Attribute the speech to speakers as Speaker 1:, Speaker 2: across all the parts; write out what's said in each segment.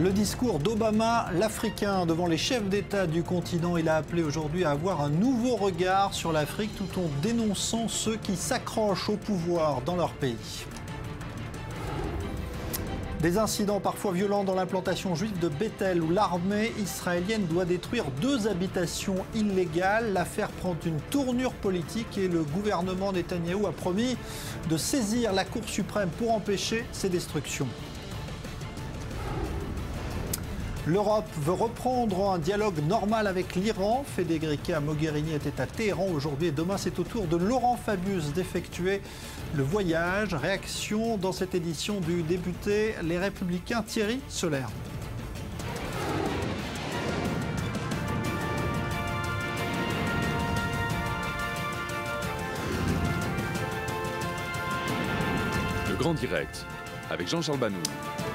Speaker 1: Le discours d'Obama, l'Africain, devant les chefs d'État du continent, il a appelé aujourd'hui à avoir un nouveau regard sur l'Afrique tout en dénonçant ceux qui s'accrochent au pouvoir dans leur pays. Des incidents parfois violents dans l'implantation juive de Bethel où l'armée israélienne doit détruire 2 habitations illégales. L'affaire prend une tournure politique et le gouvernement Netanyahou a promis de saisir la Cour suprême pour empêcher ces destructions. L'Europe veut reprendre un dialogue normal avec l'Iran. Federica Mogherini était à Téhéran aujourd'hui et demain c'est au tour de Laurent Fabius d'effectuer le voyage. Réaction dans cette édition du député Les Républicains Thierry Solaire.
Speaker 2: Le Grand Direct avec Jean-Charles Banou.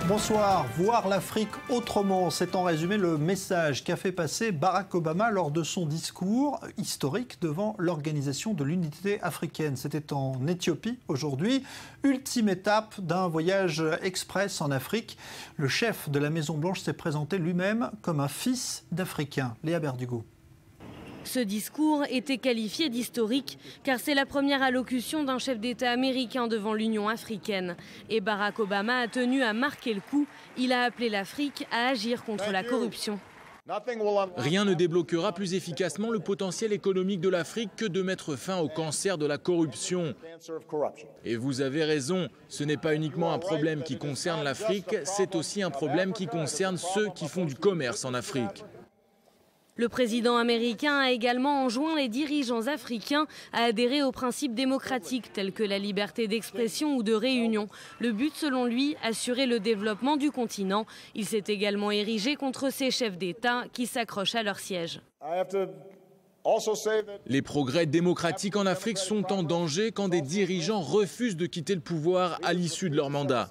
Speaker 1: Bonsoir. Voir l'Afrique autrement, c'est en résumé le message qu'a fait passer Barack Obama lors de son discours historique devant l'Organisation de l'Unité africaine. C'était en Éthiopie aujourd'hui. Ultime étape d'un voyage express en Afrique. Le chef de la Maison-Blanche s'est présenté lui-même comme un fils d'Africain. Léa Berdugo.
Speaker 3: Ce discours était qualifié d'historique car c'est la première allocution d'un chef d'État américain devant l'Union africaine. Et Barack Obama a tenu à marquer le coup. Il a appelé l'Afrique à agir contre la corruption.
Speaker 4: Rien ne débloquera plus efficacement le potentiel économique de l'Afrique que de mettre fin au cancer de la corruption. Et vous avez raison, ce n'est pas uniquement un problème qui concerne l'Afrique, c'est aussi un problème qui concerne ceux qui font du commerce en Afrique.
Speaker 3: Le président américain a également enjoint les dirigeants africains à adhérer aux principes démocratiques tels que la liberté d'expression ou de réunion. Le but, selon lui, assurer le développement du continent. Il s'est également érigé contre ces chefs d'État qui s'accrochent à leur siège.
Speaker 4: Les progrès démocratiques en Afrique sont en danger quand des dirigeants refusent de quitter le pouvoir à l'issue de leur mandat.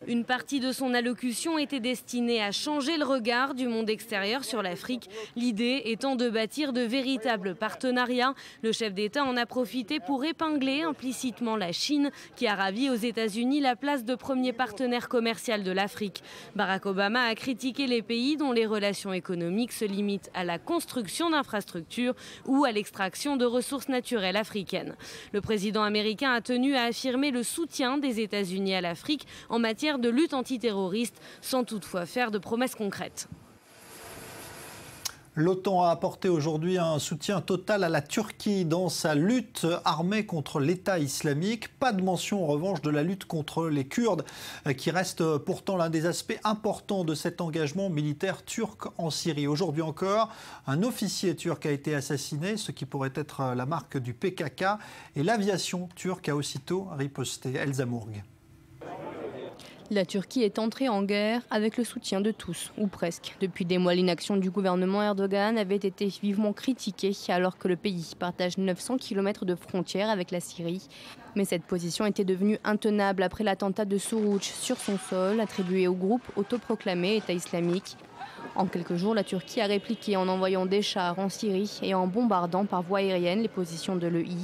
Speaker 3: Une partie de son allocution était destinée à changer le regard du monde extérieur sur l'Afrique, l'idée étant de bâtir de véritables partenariats. Le chef d'État en a profité pour épingler implicitement la Chine, qui a ravi aux États-Unis la place de premier partenaire commercial de l'Afrique. Barack Obama a critiqué les pays dont les relations économiques se limitent à la construction d'infrastructures ou à l'extraction de ressources naturelles africaines. Le président américain a tenu à affirmer le soutien des États-Unis à l'Afrique en matière de lutte antiterroriste, sans toutefois faire de promesses concrètes.
Speaker 1: L'OTAN a apporté aujourd'hui un soutien total à la Turquie dans sa lutte armée contre l'État islamique. Pas de mention en revanche de la lutte contre les Kurdes, qui reste pourtant l'un des aspects importants de cet engagement militaire turc en Syrie. Aujourd'hui encore, un officier turc a été assassiné, ce qui pourrait être la marque du PKK, et l'aviation turque a aussitôt riposté. Elsa Mourgue.
Speaker 5: La Turquie est entrée en guerre avec le soutien de tous, ou presque. Depuis des mois, l'inaction du gouvernement Erdogan avait été vivement critiquée alors que le pays partage 900 km de frontières avec la Syrie. Mais cette position était devenue intenable après l'attentat de Suruç sur son sol, attribué au groupe autoproclamé État islamique. En quelques jours, la Turquie a répliqué en envoyant des chars en Syrie et en bombardant par voie aérienne les positions de l'EI.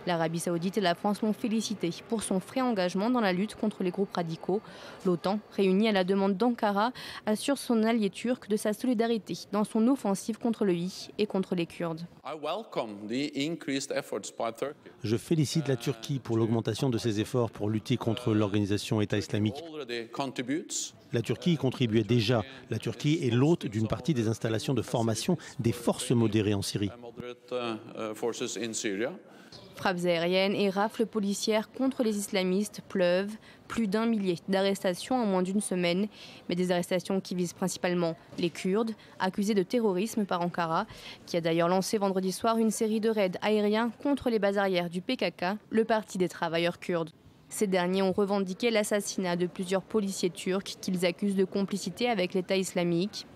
Speaker 5: L'Arabie saoudite et la France l'ont félicité pour son frais engagement dans la lutte contre les groupes radicaux. L'OTAN, réunie à la demande d'Ankara, assure son allié turc de sa solidarité dans son offensive contre l'EI et contre les Kurdes.
Speaker 6: Je félicite la Turquie pour l'augmentation de ses efforts pour lutter contre l'organisation État islamique. La Turquie y contribuait déjà. La Turquie est l'hôte d'une partie des installations de formation des forces modérées en Syrie.
Speaker 5: Frappes aériennes et rafles policières contre les islamistes pleuvent. Plus d'1 millier d'arrestations en moins d'une semaine, mais des arrestations qui visent principalement les Kurdes, accusés de terrorisme par Ankara, qui a d'ailleurs lancé vendredi soir une série de raids aériens contre les bases arrières du PKK, le parti des travailleurs kurdes. Ces derniers ont revendiqué l'assassinat de plusieurs policiers turcs qu'ils accusent de complicité avec l'État islamique.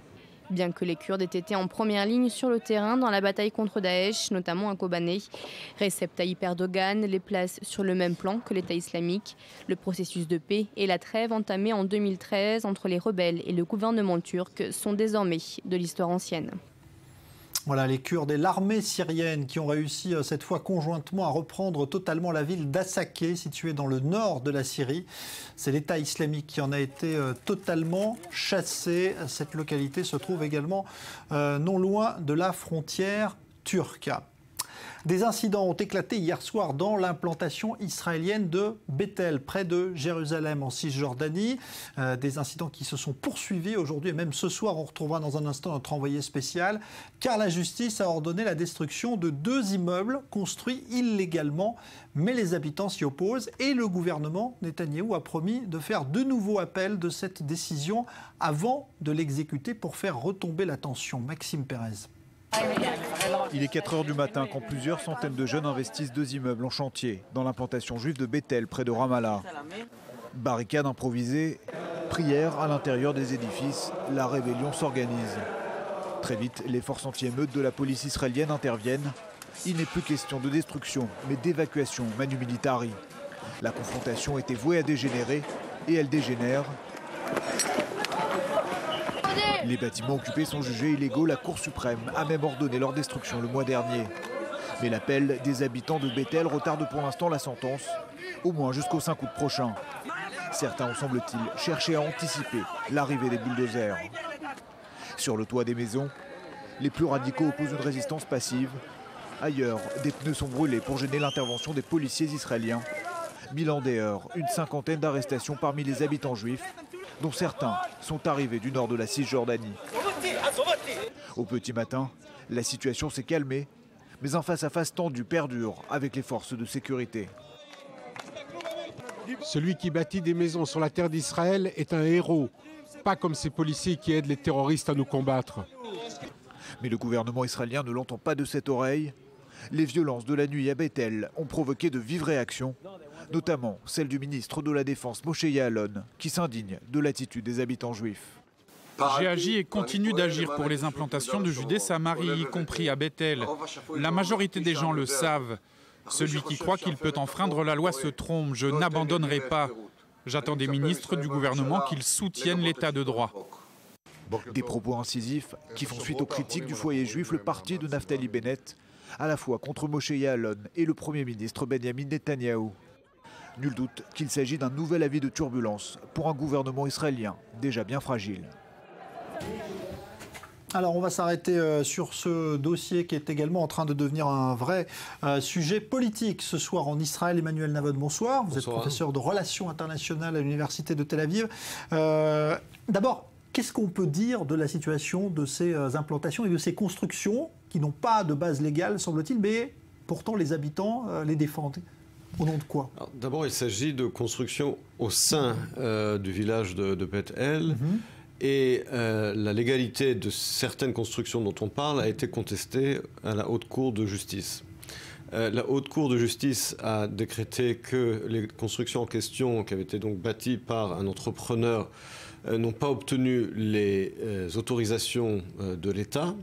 Speaker 5: Bien que les Kurdes aient été en première ligne sur le terrain dans la bataille contre Daesh, notamment à Kobané, Recep Tayyip Erdogan les place sur le même plan que l'État islamique. Le processus de paix et la trêve entamée en 2013 entre les rebelles et le gouvernement turc sont désormais de l'histoire ancienne.
Speaker 1: Voilà, les Kurdes et l'armée syrienne qui ont réussi cette fois conjointement à reprendre totalement la ville d'Assaké, située dans le nord de la Syrie. C'est l'État islamique qui en a été totalement chassé. Cette localité se trouve également non loin de la frontière turque. Des incidents ont éclaté hier soir dans l'implantation israélienne de Bethel, près de Jérusalem, en Cisjordanie. Des incidents qui se sont poursuivis aujourd'hui et même ce soir. On retrouvera dans un instant notre envoyé spécial, car la justice a ordonné la destruction de 2 immeubles construits illégalement. Mais les habitants s'y opposent et le gouvernement Netanyahou a promis de faire de nouveaux appels de cette décision avant de l'exécuter pour faire retomber la tension. Maxime Pérez.
Speaker 7: Il est 4 h du matin quand plusieurs centaines de jeunes investissent 2 immeubles en chantier dans l'implantation juive de Bethel, près de Ramallah. Barricades improvisées, prières à l'intérieur des édifices, la rébellion s'organise. Très vite, les forces anti-émeutes de la police israélienne interviennent. Il n'est plus question de destruction, mais d'évacuation manu militari. La confrontation était vouée à dégénérer, et elle dégénère. Les bâtiments occupés sont jugés illégaux. La Cour suprême a même ordonné leur destruction le mois dernier. Mais l'appel des habitants de Bethel retarde pour l'instant la sentence, au moins jusqu'au 5 août prochain. Certains ont, semble-t-il, cherché à anticiper l'arrivée des bulldozers. Sur le toit des maisons, les plus radicaux opposent une résistance passive. Ailleurs, des pneus sont brûlés pour gêner l'intervention des policiers israéliens. Bilan des heures, une 50aine d'arrestations parmi les habitants juifs, dont certains sont arrivés du nord de la Cisjordanie. Au petit matin, la situation s'est calmée, mais un face-à-face tendu perdure avec les forces de sécurité.
Speaker 8: Celui qui bâtit des maisons sur la terre d'Israël est un héros, pas comme ces policiers qui aident les terroristes à nous combattre.
Speaker 7: Mais le gouvernement israélien ne l'entend pas de cette oreille. Les violences de la nuit à Bethel ont provoqué de vives réactions, notamment celle du ministre de la Défense Moshe Ya'alon, qui s'indigne de l'attitude des habitants juifs.
Speaker 9: J'ai agi et continue d'agir pour les implantations de Judée-Samarie, y compris à Bethel. La majorité des gens le savent. Celui qui croit qu'il peut enfreindre la loi se trompe. Je n'abandonnerai pas. J'attends des ministres du gouvernement qu'ils soutiennent l'état de droit.
Speaker 7: Des propos incisifs qui font suite aux critiques du foyer juif, le parti de Naftali Bennett, à la fois contre Moshe Ya'alon et le Premier ministre Benjamin Netanyahou. Nul doute qu'il s'agit d'un nouvel avis de turbulence pour un gouvernement israélien déjà bien fragile.
Speaker 1: Alors on va s'arrêter sur ce dossier qui est également en train de devenir un vrai sujet politique ce soir en Israël. Emmanuel Navon, bonsoir. Vous êtes professeur de relations internationales à l'université de Tel Aviv. D'abord, qu'est-ce qu'on peut dire de la situation de ces implantations et de ces constructions qui n'ont pas de base légale, semble-t-il, mais pourtant les habitants les défendent? Au nom de quoi?
Speaker 10: D'abord, il s'agit de constructions au sein du village de Bethel. Et la légalité de certaines constructions dont on parle a été contestée à la Haute Cour de justice. La Haute Cour de justice a décrété que les constructions en question, qui avaient été donc bâties par un entrepreneur, n'ont pas obtenu les autorisations de l'État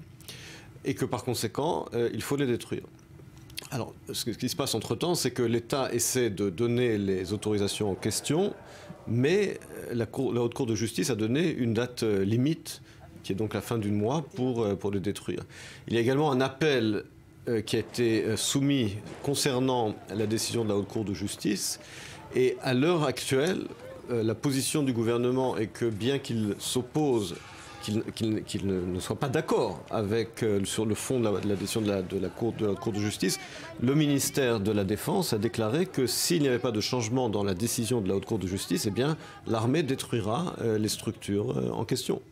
Speaker 10: et que par conséquent, il faut les détruire. Alors, ce qui se passe entre-temps, c'est que l'État essaie de donner les autorisations en question, mais la Haute Cour de justice a donné une date limite, qui est donc la fin du mois, pour le détruire. Il y a également un appel qui a été soumis concernant la décision de la Haute Cour de justice. Et à l'heure actuelle, la position du gouvernement est que bien qu'il s'oppose, qu'il ne soit pas d'accord avec sur le fond de la décision de la Cour de justice, le ministère de la Défense a déclaré que s'il n'y avait pas de changement dans la décision de la Haute Cour de justice, eh bien l'armée détruira les structures en question.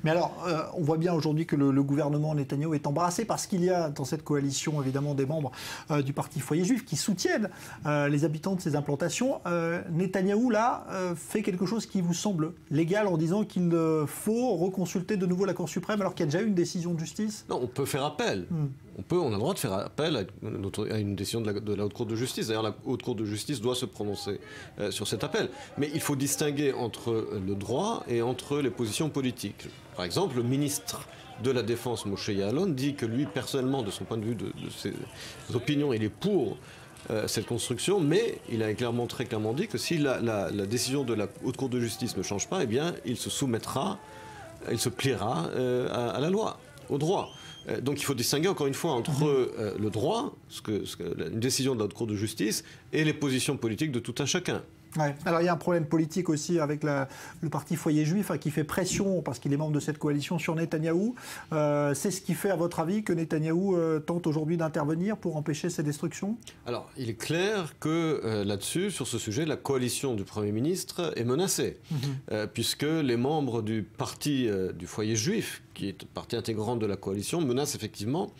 Speaker 1: Mais alors, on voit bien aujourd'hui que le gouvernement Netanyahou est embarrassé parce qu'il y a dans cette coalition évidemment des membres du parti Foyer Juif qui soutiennent les habitants de ces implantations. Netanyahou, là, fait quelque chose qui vous semble légal en disant qu'il faut consulter de nouveau la Cour suprême alors qu'il y a déjà eu une décision de justice?
Speaker 10: Non, on peut faire appel. On a le droit de faire appel à une décision de la Haute Cour de justice. D'ailleurs, la Haute Cour de justice doit se prononcer sur cet appel. Mais il faut distinguer entre le droit et entre les positions politiques. Par exemple, le ministre de la Défense, Moshe Ya'alon, dit que lui, personnellement, de son point de vue, de ses opinions, il est pour cette construction, mais il a très clairement dit que si la décision de la Haute Cour de justice ne change pas, eh bien, il se soumettra, il se pliera à la loi, au droit. Donc il faut distinguer encore une fois entre le droit, une décision de la Haute Cour de justice, et les positions politiques de tout un chacun.
Speaker 1: Ouais. Alors il y a un problème politique aussi avec le parti Foyer Juif qui fait pression, parce qu'il est membre de cette coalition, sur Netanyahou. C'est ce qui fait, à votre avis, que Netanyahou tente aujourd'hui d'intervenir pour empêcher ces destructions?
Speaker 10: Alors il est clair que là-dessus, sur ce sujet, la coalition du Premier ministre est menacée, puisque les membres du parti du Foyer Juif, qui est partie intégrante de la coalition, menacent effectivement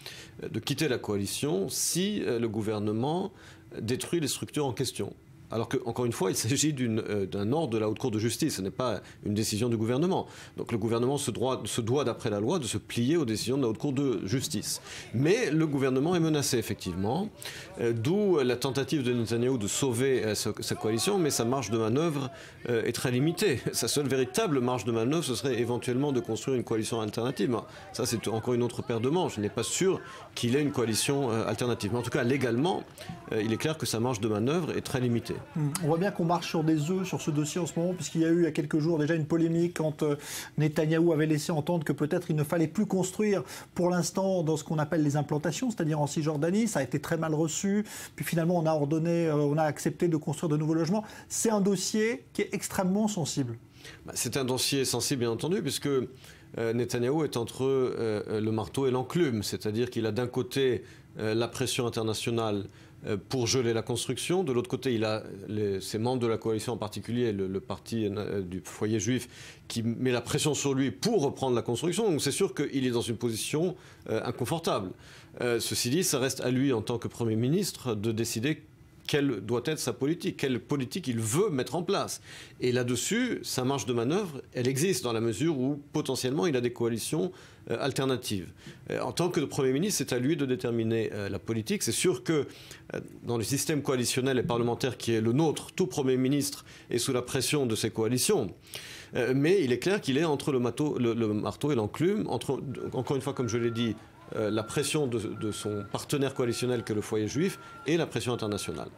Speaker 10: de quitter la coalition si le gouvernement détruit les structures en question. Alors qu'encore une fois, il s'agit d'un ordre de la Haute Cour de justice, ce n'est pas une décision du gouvernement. Donc le gouvernement se doit, d'après la loi, de se plier aux décisions de la Haute Cour de justice. Mais le gouvernement est menacé, effectivement, d'où la tentative de Netanyahou de sauver sa coalition, mais sa marge de manœuvre est très limitée. Sa seule véritable marge de manœuvre, ce serait éventuellement de construire une coalition alternative. Ça, c'est encore une autre paire de manches. Je n'ai pas sûr qu'il ait une coalition alternative. Mais en tout cas, légalement, il est clair que sa marge de manœuvre est très limitée.
Speaker 1: On voit bien qu'on marche sur des œufs sur ce dossier en ce moment, puisqu'il y a eu il y a quelques jours déjà une polémique quand Netanyahou avait laissé entendre que peut-être il ne fallait plus construire pour l'instant dans ce qu'on appelle les implantations, c'est-à-dire en Cisjordanie. Ça a été très mal reçu. Puis finalement, on a accepté de construire de nouveaux logements. C'est un dossier qui est extrêmement sensible.
Speaker 10: C'est un dossier sensible, bien entendu, puisque Netanyahou est entre le marteau et l'enclume, c'est-à-dire qu'il a d'un côté la pression internationale pour geler la construction. De l'autre côté, il a ses membres de la coalition, en particulier le parti du Foyer Juif, qui met la pression sur lui pour reprendre la construction. Donc c'est sûr qu'il est dans une position inconfortable. Ceci dit, ça reste à lui, en tant que Premier ministre, de décider quelle doit être sa politique, quelle politique il veut mettre en place. Et là-dessus, sa marge de manœuvre, elle existe dans la mesure où potentiellement il a des coalitions alternatives. En tant que Premier ministre, c'est à lui de déterminer la politique. C'est sûr que dans le système coalitionnel et parlementaire qui est le nôtre, tout Premier ministre est sous la pression de ses coalitions. Mais il est clair qu'il est entre le marteau et l'enclume, encore une fois, comme je l'ai dit, la pression de son partenaire coalitionnel que le Foyer Juif et la pression internationale.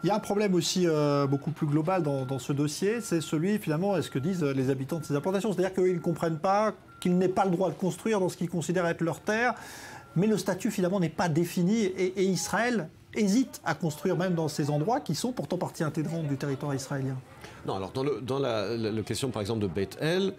Speaker 1: Il y a un problème aussi beaucoup plus global dans ce dossier, c'est celui finalement, est-ce que disent les habitants de ces implantations, c'est-à-dire qu'ils ne comprennent pas qu'ils n'aient pas le droit de construire dans ce qu'ils considèrent être leur terre, mais le statut finalement n'est pas défini et Israël hésite à construire même dans ces endroits qui sont pourtant partie intégrante du territoire israélien.
Speaker 10: Non, alors dans la question par exemple de Beit El,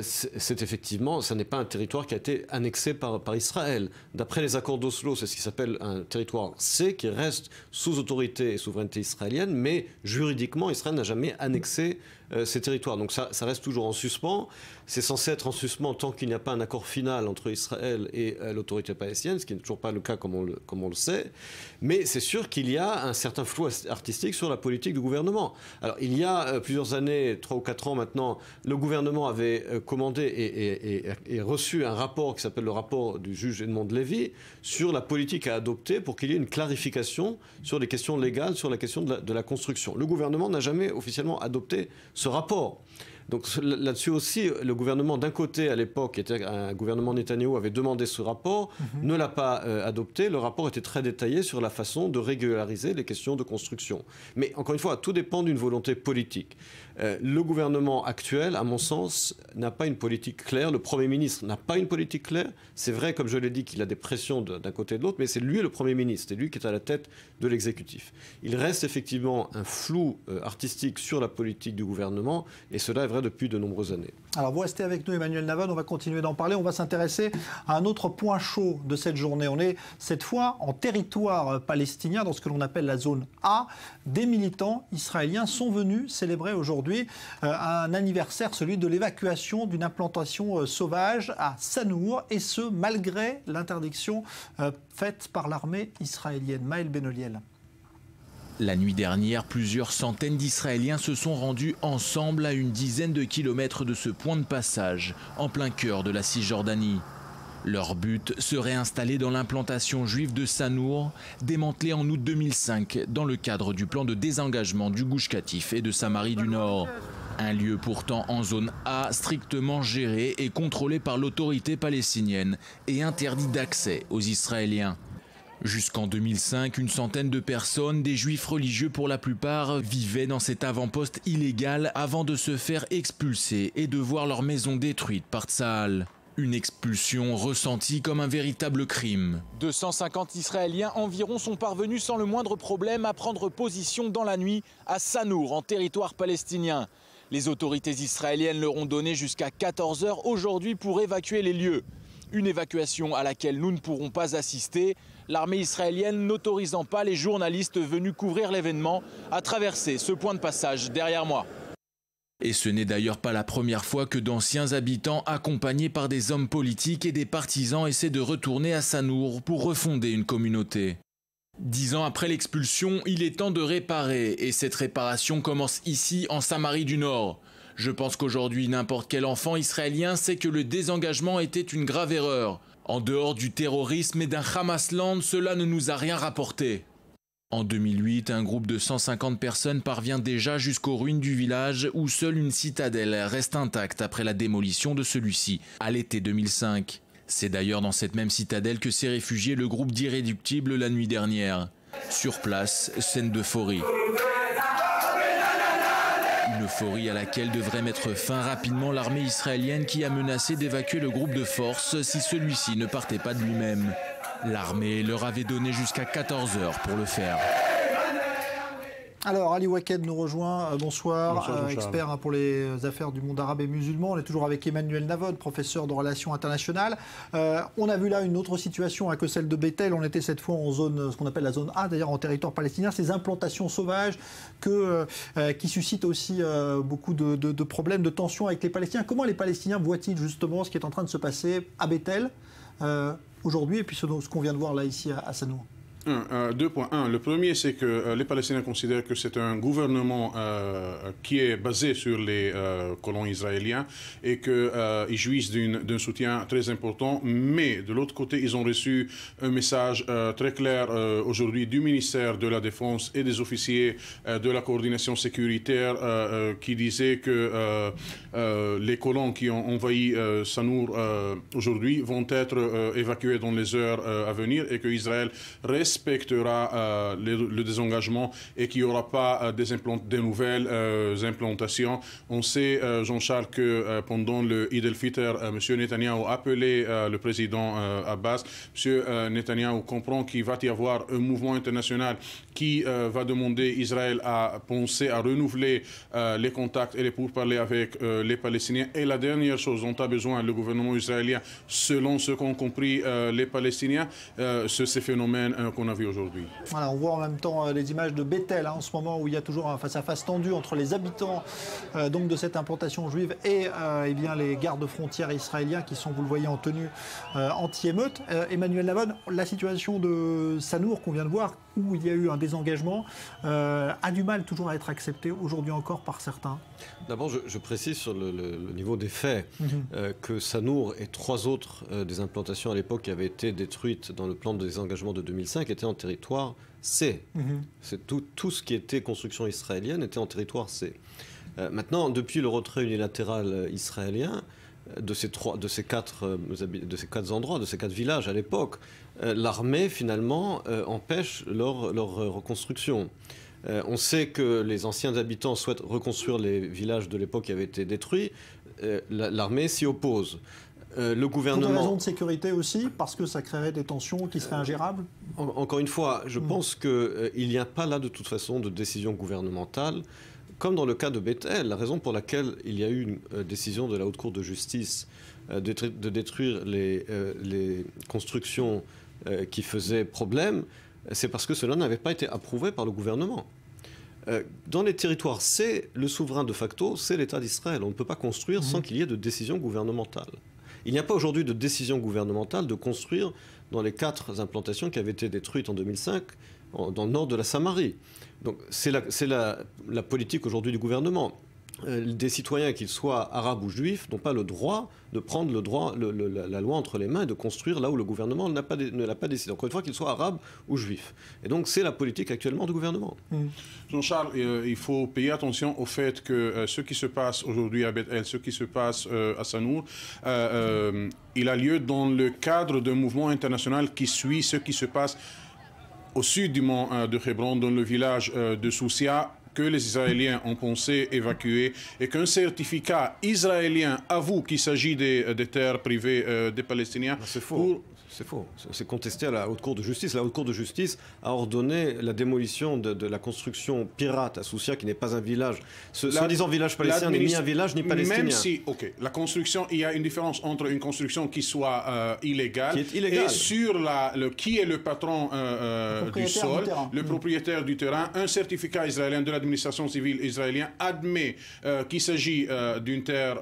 Speaker 10: c'est effectivement, ça n'est pas un territoire qui a été annexé par Israël. D'après les accords d'Oslo, c'est ce qui s'appelle un territoire C qui reste sous autorité et souveraineté israélienne, mais juridiquement, Israël n'a jamais annexé ces territoires. Donc ça reste toujours en suspens. C'est censé être en suspens tant qu'il n'y a pas un accord final entre Israël et l'autorité palestinienne, ce qui n'est toujours pas le cas comme on le sait. Mais c'est sûr qu'il y a un certain flou artistique sur la politique du gouvernement. Alors il y a plusieurs années, 3 ou 4 ans maintenant, le gouvernement avait commandé et reçu un rapport qui s'appelle le rapport du juge Edmond Lévy sur la politique à adopter pour qu'il y ait une clarification sur les questions légales, sur la question de la construction. Le gouvernement n'a jamais officiellement adopté ce rapport. Donc là-dessus aussi, le gouvernement d'un côté, à l'époque, qui était un gouvernement Netanyahou, avait demandé ce rapport, ne l'a pas adopté. Le rapport était très détaillé sur la façon de régulariser les questions de construction. Mais encore une fois, tout dépend d'une volonté politique. Le gouvernement actuel, à mon sens, n'a pas une politique claire. Le Premier ministre n'a pas une politique claire. C'est vrai, comme je l'ai dit, qu'il a des pressions d'un côté et de l'autre, mais c'est lui le Premier ministre. C'est lui qui est à la tête de l'exécutif. Il reste effectivement un flou artistique sur la politique du gouvernement, et cela est vrai depuis de nombreuses années.
Speaker 1: Alors vous restez avec nous, Emmanuel Navon, on va continuer d'en parler. On va s'intéresser à un autre point chaud de cette journée. On est cette fois en territoire palestinien, dans ce que l'on appelle la zone A. Des militants israéliens sont venus célébrer aujourd'hui un anniversaire, celui de l'évacuation d'une implantation sauvage à Sanour, et ce malgré l'interdiction faite par l'armée israélienne. Maël Benoliel.
Speaker 4: La nuit dernière, plusieurs centaines d'Israéliens se sont rendus ensemble à une dizaine de kilomètres de ce point de passage, en plein cœur de la Cisjordanie. Leur but serait installé dans l'implantation juive de Sanour, démantelée en août 2005 dans le cadre du plan de désengagement du Gush Katif et de Samarie du Nord. Un lieu pourtant en zone A, strictement géré et contrôlé par l'autorité palestinienne et interdit d'accès aux Israéliens. Jusqu'en 2005, une centaine de personnes, des juifs religieux pour la plupart, vivaient dans cet avant-poste illégal avant de se faire expulser et de voir leur maison détruite par Tsahal. Une expulsion ressentie comme un véritable crime. 250 Israéliens environ sont parvenus sans le moindre problème à prendre position dans la nuit à Sanour, en territoire palestinien. Les autorités israéliennes leur ont donné jusqu'à 14 h aujourd'hui pour évacuer les lieux. Une évacuation à laquelle nous ne pourrons pas assister, l'armée israélienne n'autorisant pas les journalistes venus couvrir l'événement à traverser ce point de passage derrière moi. Et ce n'est d'ailleurs pas la première fois que d'anciens habitants accompagnés par des hommes politiques et des partisans essaient de retourner à Sanour pour refonder une communauté. 10 ans après l'expulsion, il est temps de réparer et cette réparation commence ici en Samarie du Nord. Je pense qu'aujourd'hui n'importe quel enfant israélien sait que le désengagement était une grave erreur. En dehors du terrorisme et d'un Hamasland, cela ne nous a rien rapporté. En 2008, un groupe de 150 personnes parvient déjà jusqu'aux ruines du village où seule une citadelle reste intacte après la démolition de celui-ci, à l'été 2005. C'est d'ailleurs dans cette même citadelle que s'est réfugié le groupe d'Irréductibles la nuit dernière. Sur place, scène d'euphorie. Une euphorie à laquelle devrait mettre fin rapidement l'armée israélienne qui a menacé d'évacuer le groupe de force si celui-ci ne partait pas de lui-même. L'armée leur avait donné jusqu'à 14 h pour le faire.
Speaker 1: Alors, Ali Waked nous rejoint. Bonsoir, expert pour les affaires du monde arabe et musulman. On est toujours avec Emmanuel Navod, professeur de relations internationales. On a vu là une autre situation que celle de Bethel. On était cette fois en zone, ce qu'on appelle la zone A, d'ailleurs en territoire palestinien. Ces implantations sauvages qui suscitent aussi beaucoup de problèmes, de tensions avec les Palestiniens. Comment les Palestiniens voient-ils justement ce qui est en train de se passer à Bethel aujourd'hui et puis ce qu'on vient de voir là ici à Sanour?
Speaker 11: 2 points. Le premier, c'est que les Palestiniens considèrent que c'est un gouvernement qui est basé sur les colons israéliens et qu'ils jouissent d'un soutien très important. Mais de l'autre côté, ils ont reçu un message très clair aujourd'hui du ministère de la Défense et des officiers de la coordination sécuritaire qui disait que les colons qui ont envahi Sanour aujourd'hui vont être évacués dans les heures à venir et qu'Israël respectera le désengagement et qu'il n'y aura pas des nouvelles implantations. On sait, Jean-Charles, que pendant le Eid el-Fitr, M. Netanyahou a appelé le président Abbas. M. Netanyahou comprend qu'il va y avoir un mouvement international qui va demander Israël à penser à renouveler les contacts et les pourparlers avec les Palestiniens. Et la dernière chose dont a besoin le gouvernement israélien, selon ce qu'ont compris les Palestiniens, c'est ces phénomènes qu'on a vu aujourd'hui.
Speaker 1: Voilà, on voit en même temps les images de Bethel en ce moment où il y a toujours un face-à-face tendu entre les habitants donc de cette implantation juive et eh bien, les gardes frontières israéliens qui sont, vous le voyez, en tenue anti-émeute. Emmanuel Navod, la situation de Sanour qu'on vient de voir, où il y a eu un désengagement, a du mal toujours à être accepté aujourd'hui encore par certains.
Speaker 10: D'abord, je précise sur le niveau des faits que Sanour et 3 autres des implantations à l'époque qui avaient été détruites dans le plan de désengagement de 2005 étaient en territoire C. C'est tout ce qui était construction israélienne était en territoire C. Maintenant, depuis le retrait unilatéral israélien de ces 4 endroits, de ces 4 villages à l'époque, l'armée finalement empêche leur reconstruction. On sait que les anciens habitants souhaitent reconstruire les villages de l'époque qui avaient été détruits. L'armée s'y oppose. Le gouvernement...
Speaker 1: Pour des raisons de sécurité aussi, parce que ça créerait des tensions qui seraient ingérables.
Speaker 10: Encore une fois, je pense qu'il n'y a pas là de toute façon de décision gouvernementale. Comme dans le cas de Bethel, la raison pour laquelle il y a eu une décision de la Haute Cour de justice de détruire les constructions qui faisaient problème, c'est parce que cela n'avait pas été approuvé par le gouvernement. Dans les territoires C, le souverain de facto, c'est l'État d'Israël. On ne peut pas construire sans qu'il y ait de décision gouvernementale. Il n'y a pas aujourd'hui de décision gouvernementale de construire dans les 4 implantations qui avaient été détruites en 2005 dans le nord de la Samarie. Donc c'est la politique aujourd'hui du gouvernement. Des citoyens, qu'ils soient arabes ou juifs, n'ont pas le droit de prendre la loi entre les mains et de construire là où le gouvernement ne l'a pas décidé. Encore une fois, qu'ils soient arabes ou juifs. Et donc c'est la politique actuellement du gouvernement.
Speaker 11: Jean-Charles, il faut payer attention au fait que ce qui se passe aujourd'hui à Bethel, ce qui se passe à Sanour, il a lieu dans le cadre d'un mouvement international qui suit ce qui se passe au sud du mont de Hébron, dans le village de Soussia, que les Israéliens ont pensé évacuer et qu'un certificat israélien avoue qu'il s'agit des terres privées des Palestiniens.
Speaker 10: C'est faux. C'est faux. C'est contesté à la Haute Cour de justice. La Haute Cour de justice a ordonné la démolition de la construction pirate à Soucia, qui n'est pas un village. Soi-disant village palestinien n'est ni un village ni palestinien.
Speaker 11: Même si, ok, la construction, il y a une différence entre une construction qui soit illégale, et sur qui est le patron du sol, le propriétaire du terrain. Un certificat israélien de l'administration civile israélienne admet qu'il s'agit d'une terre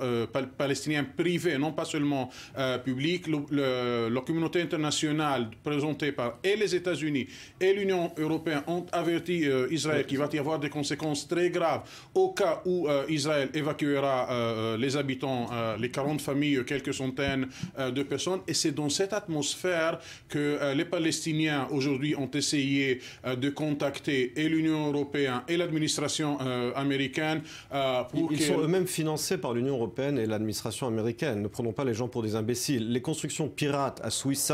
Speaker 11: palestinienne privée, non pas seulement publique. La communauté internationale présentée par les États-Unis et l'Union européenne ont averti Israël qu'il va y avoir des conséquences très graves au cas où Israël évacuera les habitants, les 40 familles, quelques centaines de personnes. Et c'est dans cette atmosphère que les Palestiniens aujourd'hui ont essayé de contacter et l'Union européenne et l'administration américaine.
Speaker 10: Ils sont eux-mêmes financés par l'Union européenne et l'administration américaine. Ne prenons pas les gens pour des imbéciles. Les constructions pirates à Souissa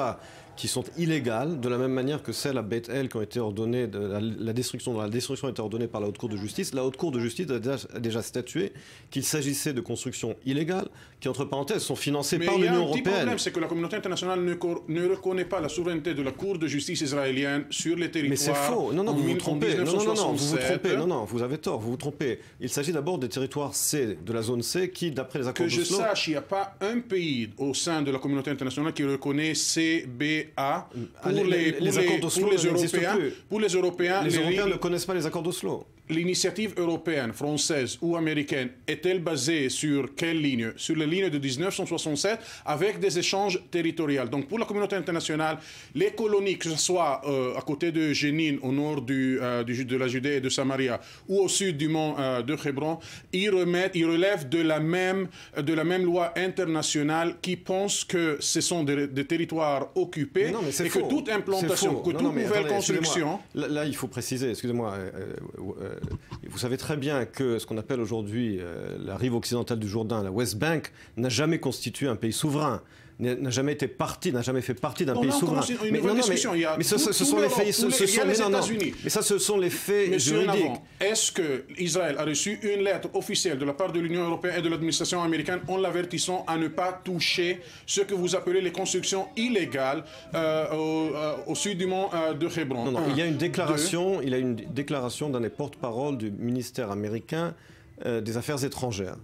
Speaker 10: qui sont illégales, de la même manière que celles à Beth El qui ont été ordonnées, la destruction a été ordonnée par la Haute Cour de justice. La Haute Cour de justice a déjà statué qu'il s'agissait de constructions illégales qui, entre parenthèses, sont financées par l'Union européenne. Mais il y a un petit problème,
Speaker 11: c'est que la communauté internationale ne reconnaît pas la souveraineté de la Cour de justice israélienne sur les territoires.
Speaker 10: Mais c'est faux. Non, vous vous trompez. Non, vous vous trompez. Non, vous avez tort. Vous vous trompez. Il s'agit d'abord des territoires C, de la zone C, qui, d'après les accords d'Oslo...
Speaker 11: Que je sache, il n'y a pas un pays au sein de la communauté internationale qui reconnaît CBA pour les
Speaker 10: accords d'Oslo n'existent plus.
Speaker 11: Pour les Européens,
Speaker 10: les Européens ne connaissent pas les accords d'Oslo.
Speaker 11: L'initiative européenne, française ou américaine est-elle basée sur quelle ligne? Sur les lignes de 1967 avec des échanges territoriaux. Donc pour la communauté internationale, les colonies, que ce soit à côté de Jénine, au nord de la Judée et de Samaria, ou au sud du mont de Hébron, ils relèvent de la même loi internationale qui pense que ce sont des territoires occupés et que toute implantation, que toute nouvelle construction...
Speaker 10: Là, il faut préciser, excusez-moi... vous savez très bien que ce qu'on appelle aujourd'hui la rive occidentale du Jourdain, la West Bank, n'a jamais constitué un pays souverain. N'a jamais été parti, n'a jamais fait partie d'un pays souverain. Mais ce sont les faits. Mais ça, ce sont les faits juridiques.
Speaker 11: Est-ce que Israël a reçu une lettre officielle de la part de l'Union européenne et de l'administration américaine en l'avertissant à ne pas toucher ce que vous appelez les constructions illégales au sud du mont de Hébron?
Speaker 10: Non, il y a une déclaration. Il y a une déclaration d'un des porte-parole du ministère américain des Affaires étrangères.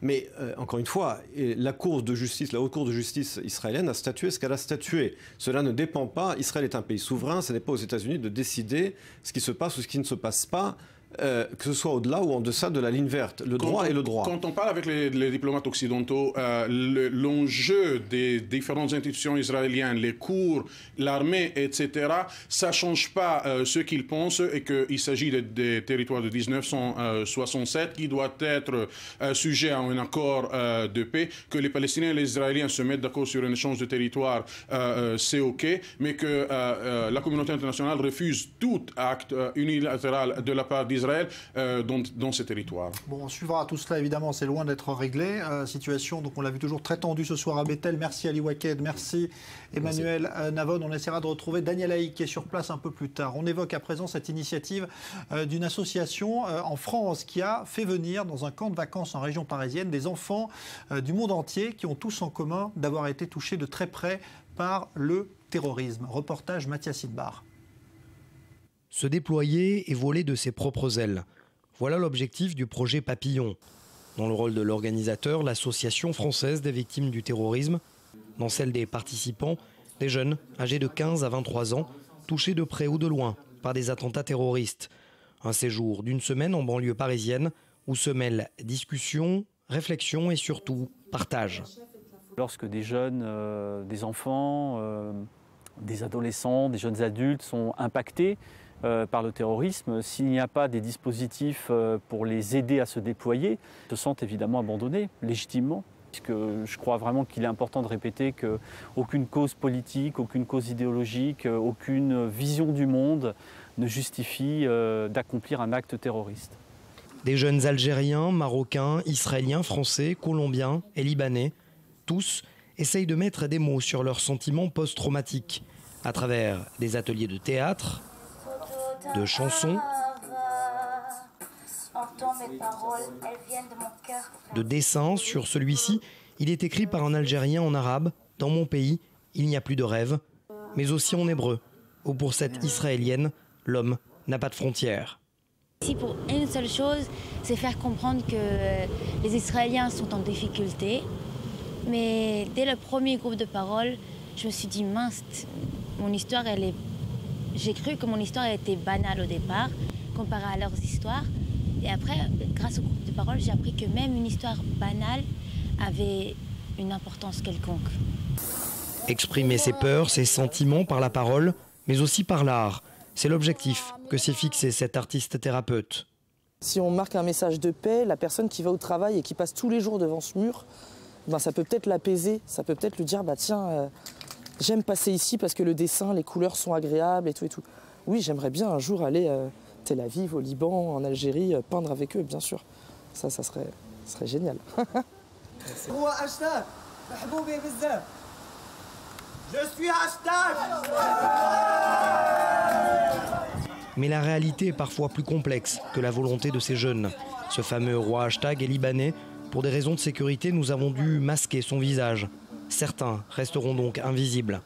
Speaker 10: Mais encore une fois, la Haute Cour de justice israélienne a statué ce qu'elle a statué. Cela ne dépend pas. Israël est un pays souverain. Ce n'est pas aux États-Unis de décider ce qui se passe ou ce qui ne se passe pas. Que ce soit au-delà ou en deçà de la ligne verte. Le droit est le droit.
Speaker 11: Quand on parle avec les diplomates occidentaux, l'enjeu des différentes institutions israéliennes, les cours, l'armée, etc., ça ne change pas ce qu'ils pensent et qu'il s'agit des territoires de 1967 qui doivent être sujets à un accord de paix, que les Palestiniens et les Israéliens se mettent d'accord sur un échange de territoire, c'est OK, mais que la communauté internationale refuse tout acte unilatéral de la part d'Israël dans ces territoires.
Speaker 1: Bon, on suivra tout cela, évidemment, c'est loin d'être réglé. Situation, donc on l'a vu, toujours très tendue ce soir à Beth El. Merci Ali Waked, merci Emmanuel Navon. On essaiera de retrouver Daniel Haïk qui est sur place un peu plus tard. On évoque à présent cette initiative d'une association en France qui a fait venir dans un camp de vacances en région parisienne des enfants du monde entier qui ont tous en commun d'avoir été touchés de très près par le terrorisme. Reportage Mathias Sidbar.
Speaker 12: Se déployer et voler de ses propres ailes. Voilà l'objectif du projet Papillon. Dans le rôle de l'organisateur, l'Association française des victimes du terrorisme. Dans celle des participants, des jeunes âgés de 15 à 23 ans, touchés de près ou de loin par des attentats terroristes. Un séjour d'une semaine en banlieue parisienne où se mêlent discussion, réflexion et surtout partage.
Speaker 13: Lorsque des jeunes, des enfants, des adolescents, des jeunes adultes sont impactés par le terrorisme, s'il n'y a pas des dispositifs pour les aider à se déployer, ils se sentent évidemment abandonnés, légitimement. Puisque je crois vraiment qu'il est important de répéter qu'aucune cause politique, aucune cause idéologique, aucune vision du monde ne justifie d'accomplir un acte terroriste.
Speaker 12: Des jeunes Algériens, Marocains, Israéliens, Français, Colombiens et Libanais, tous essayent de mettre des mots sur leurs sentiments post-traumatiques à travers des ateliers de théâtre, de chansons De dessins sur celui-ci, il est écrit par un Algérien en arabe « Dans mon pays, il n'y a plus de rêve », mais aussi en hébreu, où pour cette Israélienne, l'homme n'a pas de frontières.
Speaker 14: Ici pour une seule chose, c'est faire comprendre que les Israéliens sont en difficulté. Mais dès le premier groupe de parole, je me suis dit mince, mon histoire, j'ai cru que mon histoire était banale au départ, comparée à leurs histoires. Et après, grâce au groupe de parole, j'ai appris que même une histoire banale avait une importance quelconque.
Speaker 12: Exprimer ses peurs, ses sentiments par la parole, mais aussi par l'art. C'est l'objectif que s'est fixé cet artiste thérapeute.
Speaker 15: Si on marque un message de paix, la personne qui va au travail et qui passe tous les jours devant ce mur, ben ça peut peut-être l'apaiser, ça peut peut-être lui dire bah tiens, j'aime passer ici parce que le dessin, les couleurs sont agréables et tout et tout. Oui, j'aimerais bien un jour aller à Tel Aviv, au Liban, en Algérie, peindre avec eux, bien sûr. Ça serait génial.
Speaker 12: Je suis hashtag. Mais la réalité est parfois plus complexe que la volonté de ces jeunes. Ce fameux roi hashtag est libanais. Pour des raisons de sécurité, nous avons dû masquer son visage. Certains resteront donc invisibles.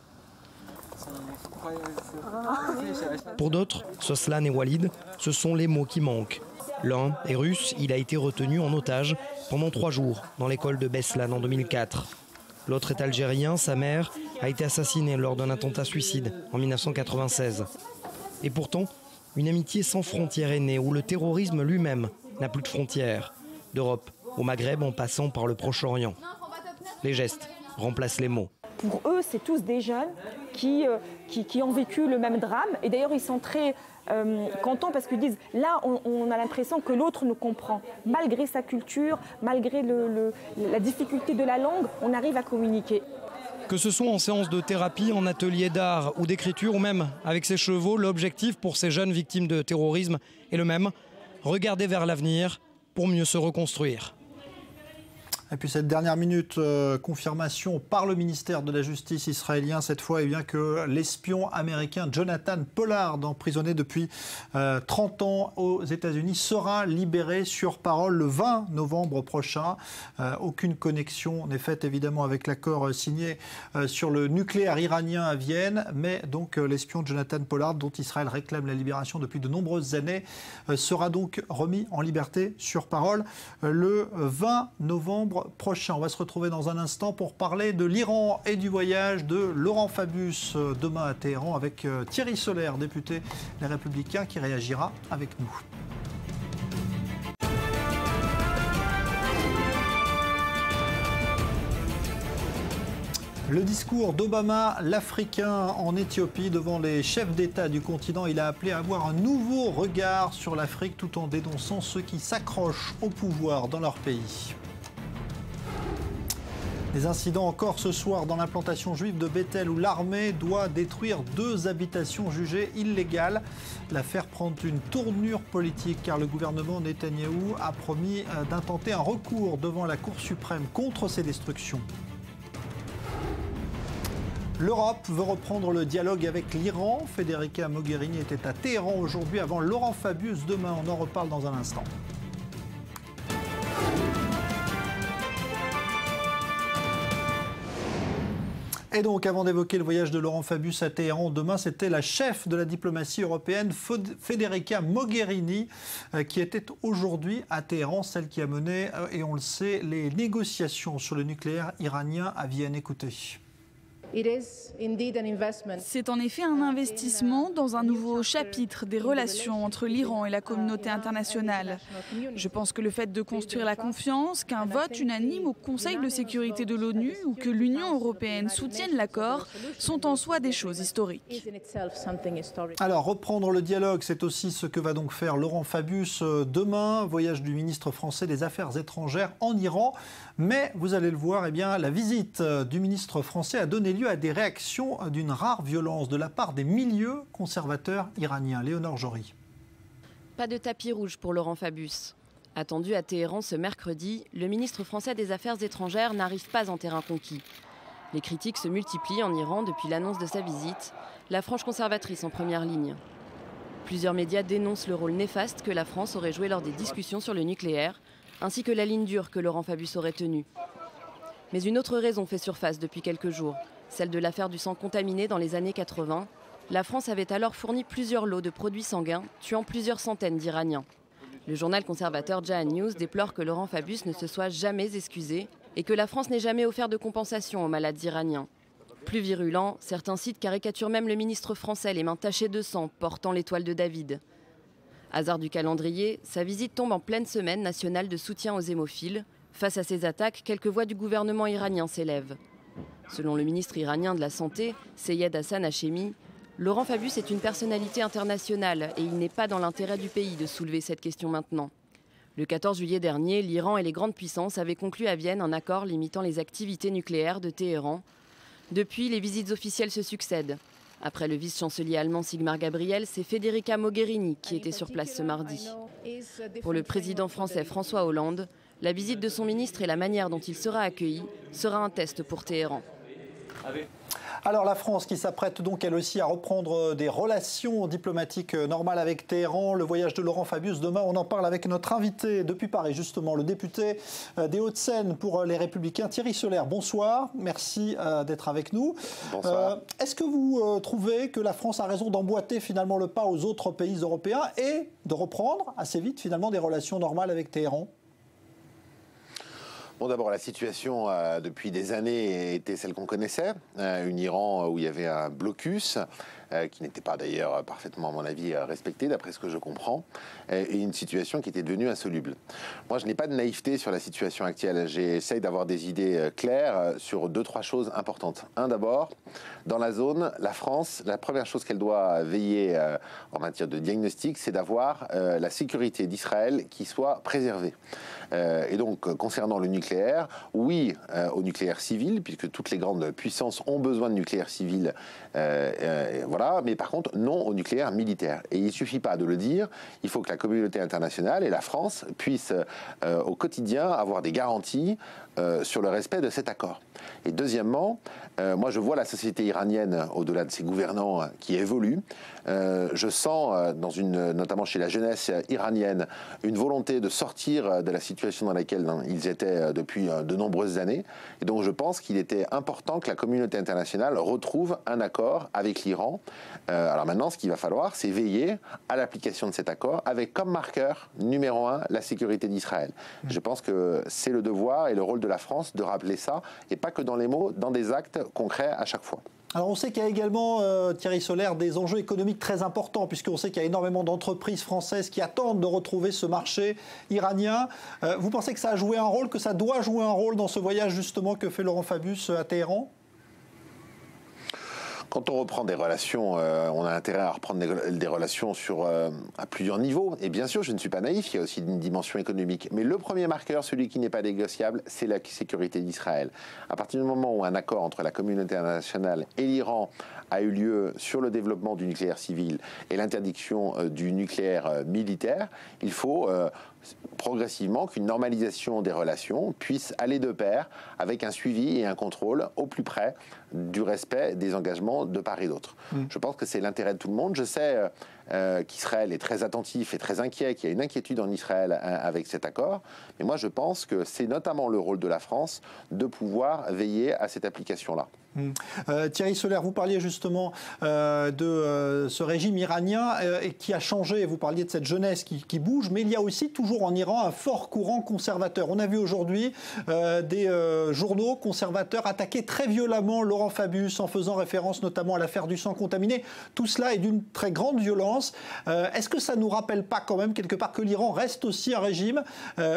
Speaker 12: Pour d'autres, Soslan et Walid, ce sont les mots qui manquent. L'un est russe, il a été retenu en otage pendant 3 jours dans l'école de Beslan en 2004. L'autre est algérien, sa mère a été assassinée lors d'un attentat suicide en 1996. Et pourtant, une amitié sans frontières est née où le terrorisme lui-même n'a plus de frontières. D'Europe au Maghreb en passant par le Proche-Orient. Les gestes remplacent les mots.
Speaker 16: Pour eux, c'est tous des jeunes qui ont vécu le même drame. Et d'ailleurs, ils sont très contents parce qu'ils disent là, on a l'impression que l'autre nous comprend. Malgré sa culture, malgré la difficulté de la langue, on arrive à communiquer.
Speaker 12: Que ce soit en séance de thérapie, en atelier d'art ou d'écriture, ou même avec ses chevaux, l'objectif pour ces jeunes victimes de terrorisme est le même, regarder vers l'avenir pour mieux se reconstruire.
Speaker 1: Et puis cette dernière minute, confirmation par le ministère de la Justice israélien, cette fois, bien que l'espion américain Jonathan Pollard, emprisonné depuis 30 ans aux États-Unis, sera libéré sur parole le 20 novembre prochain. Aucune connexion n'est faite évidemment avec l'accord signé sur le nucléaire iranien à Vienne, mais donc l'espion Jonathan Pollard, dont Israël réclame la libération depuis de nombreuses années, sera donc remis en liberté sur parole le 20 novembre prochain. On va se retrouver dans un instant pour parler de l'Iran et du voyage de Laurent Fabius demain à Téhéran avec Thierry Solaire, député Les Républicains, qui réagira avec nous. Le discours d'Obama, l'Africain, en Éthiopie, devant les chefs d'État du continent, il a appelé à avoir un nouveau regard sur l'Afrique tout en dénonçant ceux qui s'accrochent au pouvoir dans leur pays. Des incidents encore ce soir dans l'implantation juive de Bethel où l'armée doit détruire 2 habitations jugées illégales. L'affaire prend une tournure politique car le gouvernement Netanyahou a promis d'intenter un recours devant la Cour suprême contre ces destructions. L'Europe veut reprendre le dialogue avec l'Iran. Federica Mogherini était à Téhéran aujourd'hui avant Laurent Fabius demain. On en reparle dans un instant. Et donc, avant d'évoquer le voyage de Laurent Fabius à Téhéran demain, c'était la chef de la diplomatie européenne, Federica Mogherini, qui était aujourd'hui à Téhéran, celle qui a mené, et on le sait, les négociations sur le nucléaire iranien à Vienne. Écoutez.
Speaker 17: C'est en effet un investissement dans un nouveau chapitre des relations entre l'Iran et la communauté internationale. Je pense que le fait de construire la confiance, qu'un vote unanime au Conseil de sécurité de l'ONU ou que l'Union européenne soutienne l'accord sont en soi des choses historiques.
Speaker 1: Alors, reprendre le dialogue, c'est aussi ce que va donc faire Laurent Fabius demain, voyage du ministre français des Affaires étrangères en Iran. Mais, vous allez le voir, eh bien, la visite du ministre français a donné lieu à des réactions d'une rare violence de la part des milieux conservateurs iraniens. Léonore Jory.
Speaker 18: Pas de tapis rouge pour Laurent Fabius. Attendu à Téhéran ce mercredi, le ministre français des Affaires étrangères n'arrive pas en terrain conquis. Les critiques se multiplient en Iran depuis l'annonce de sa visite, la frange conservatrice en première ligne. Plusieurs médias dénoncent le rôle néfaste que la France aurait joué lors des discussions sur le nucléaire, ainsi que la ligne dure que Laurent Fabius aurait tenue. Mais une autre raison fait surface depuis quelques jours, celle de l'affaire du sang contaminé dans les années 80. La France avait alors fourni plusieurs lots de produits sanguins, tuant plusieurs centaines d'Iraniens. Le journal conservateur Jahan News déplore que Laurent Fabius ne se soit jamais excusé et que la France n'ait jamais offert de compensation aux malades iraniens. Plus virulent, certains sites caricaturent même le ministre français les mains tachées de sang, portant l'étoile de David. Hasard du calendrier, sa visite tombe en pleine semaine nationale de soutien aux hémophiles. Face à ces attaques, quelques voix du gouvernement iranien s'élèvent. Selon le ministre iranien de la Santé, Seyed Hassan Hachemi, Laurent Fabius est une personnalité internationale et il n'est pas dans l'intérêt du pays de soulever cette question maintenant. Le 14 juillet dernier, l'Iran et les grandes puissances avaient conclu à Vienne un accord limitant les activités nucléaires de Téhéran. Depuis, les visites officielles se succèdent. Après le vice-chancelier allemand Sigmar Gabriel, c'est Federica Mogherini qui était sur place ce mardi. Pour le président français François Hollande, la visite de son ministre et la manière dont il sera accueilli sera un test pour Téhéran.
Speaker 1: Alors la France qui s'apprête donc elle aussi à reprendre des relations diplomatiques normales avec Téhéran. Le voyage de Laurent Fabius demain, on en parle avec notre invité depuis Paris justement, le député des Hauts-de-Seine pour les Républicains, Thierry Solère. Bonsoir, merci d'être avec nous.
Speaker 19: Bonsoir.
Speaker 1: Est-ce que vous trouvez que la France a raison d'emboîter finalement le pas aux autres pays européens et de reprendre assez vite finalement des relations normales avec Téhéran ?
Speaker 19: Bon, d'abord, la situation depuis des années était celle qu'on connaissait. Un Iran où il y avait un blocus, qui n'était pas d'ailleurs parfaitement, à mon avis, respecté, d'après ce que je comprends, et une situation qui était devenue insoluble. Moi, je n'ai pas de naïveté sur la situation actuelle. J'essaye d'avoir des idées claires sur 2-3 choses importantes. Un, d'abord, dans la zone, la France, la première chose qu'elle doit veiller en matière de diagnostic, c'est d'avoir la sécurité d'Israël qui soit préservée. Et donc, concernant le nucléaire, oui au nucléaire civil, puisque toutes les grandes puissances ont besoin de nucléaire civil, voilà, mais par contre, non au nucléaire militaire. Et il ne suffit pas de le dire, il faut que la communauté internationale et la France puissent au quotidien avoir des garanties sur le respect de cet accord. Et deuxièmement, moi je vois la société iranienne, au-delà de ses gouvernants, qui évolue. Je sens, notamment chez la jeunesse iranienne, une volonté de sortir de la situation dans laquelle ils étaient depuis de nombreuses années. Et donc je pense qu'il était important que la communauté internationale retrouve un accord avec l'Iran. Alors maintenant, ce qu'il va falloir, c'est veiller à l'application de cet accord avec comme marqueur numéro 1 la sécurité d'Israël. Je pense que c'est le devoir et le rôle de la France de rappeler ça, et pas que dans les mots, dans des actes concrets à chaque fois.
Speaker 1: Alors on sait qu'il y a également, Thierry Solère, des enjeux économiques très importants, puisqu'on sait qu'il y a énormément d'entreprises françaises qui attendent de retrouver ce marché iranien. Vous pensez que ça a joué un rôle, que ça doit jouer un rôle dans ce voyage justement que fait Laurent Fabius à Téhéran ?
Speaker 19: Quand on reprend des relations, on a intérêt à reprendre des relations à plusieurs niveaux. Et bien sûr, je ne suis pas naïf, il y a aussi une dimension économique. Mais le premier marqueur, celui qui n'est pas négociable, c'est la sécurité d'Israël. À partir du moment où un accord entre la communauté internationale et l'Iran a eu lieu sur le développement du nucléaire civil et l'interdiction du nucléaire militaire, il faut progressivement qu'une normalisation des relations puisse aller de pair avec un suivi et un contrôle au plus près du respect des engagements de part et d'autre. Je pense que c'est l'intérêt de tout le monde. Je sais qu'Israël est très attentif et très inquiet, qu'il y a une inquiétude en Israël avec cet accord. Mais moi, je pense que c'est notamment le rôle de la France de pouvoir veiller à cette application-là.
Speaker 1: Thierry Solère, vous parliez justement de ce régime iranien qui a changé, vous parliez de cette jeunesse qui bouge, mais il y a aussi toujours en Iran un fort courant conservateur. On a vu aujourd'hui des journaux conservateurs attaquer très violemment Laurent Fabius en faisant référence notamment à l'affaire du sang contaminé. Tout cela est d'une très grande violence. Est-ce que ça ne nous rappelle pas quand même quelque part que l'Iran reste aussi un régime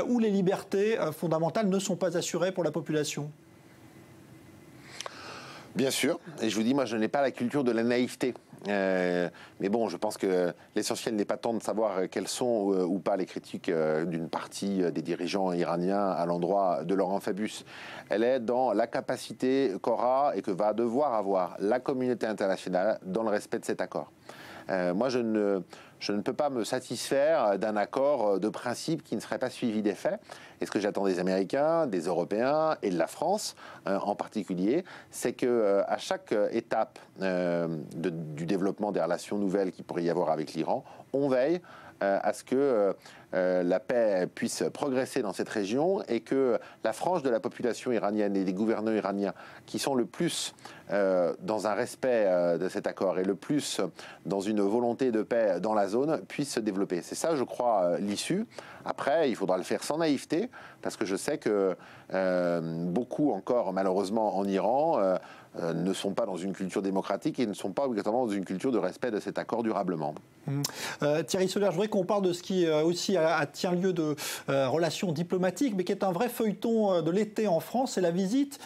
Speaker 1: où les libertés fondamentales ne sont pas assurées pour la population ?
Speaker 19: Bien sûr, et je vous dis, moi je n'ai pas la culture de la naïveté. Mais bon, je pense que l'essentiel n'est pas tant de savoir quelles sont ou pas les critiques d'une partie des dirigeants iraniens à l'endroit de Laurent Fabius. Elle est dans la capacité qu'aura et que va devoir avoir la communauté internationale dans le respect de cet accord. Moi, je je ne peux pas me satisfaire d'un accord de principe qui ne serait pas suivi des faits. Et ce que j'attends des Américains, des Européens et de la France en particulier, c'est qu'à chaque étape du développement des relations nouvelles qu'il pourrait y avoir avec l'Iran, on veille à ce que la paix puisse progresser dans cette région et que la frange de la population iranienne et des gouvernants iraniens qui sont le plus dans un respect de cet accord et le plus dans une volonté de paix dans la zone puissent se développer. C'est ça, je crois, l'issue. Après, il faudra le faire sans naïveté, parce que je sais que beaucoup encore, malheureusement, en Iran, ne sont pas dans une culture démocratique et ne sont pas obligatoirement dans une culture de respect de cet accord durablement.
Speaker 1: Thierry Soler, je voudrais qu'on parle de ce qui aussi tient lieu de relations diplomatiques, mais qui est un vrai feuilleton de l'été en France, c'est la visite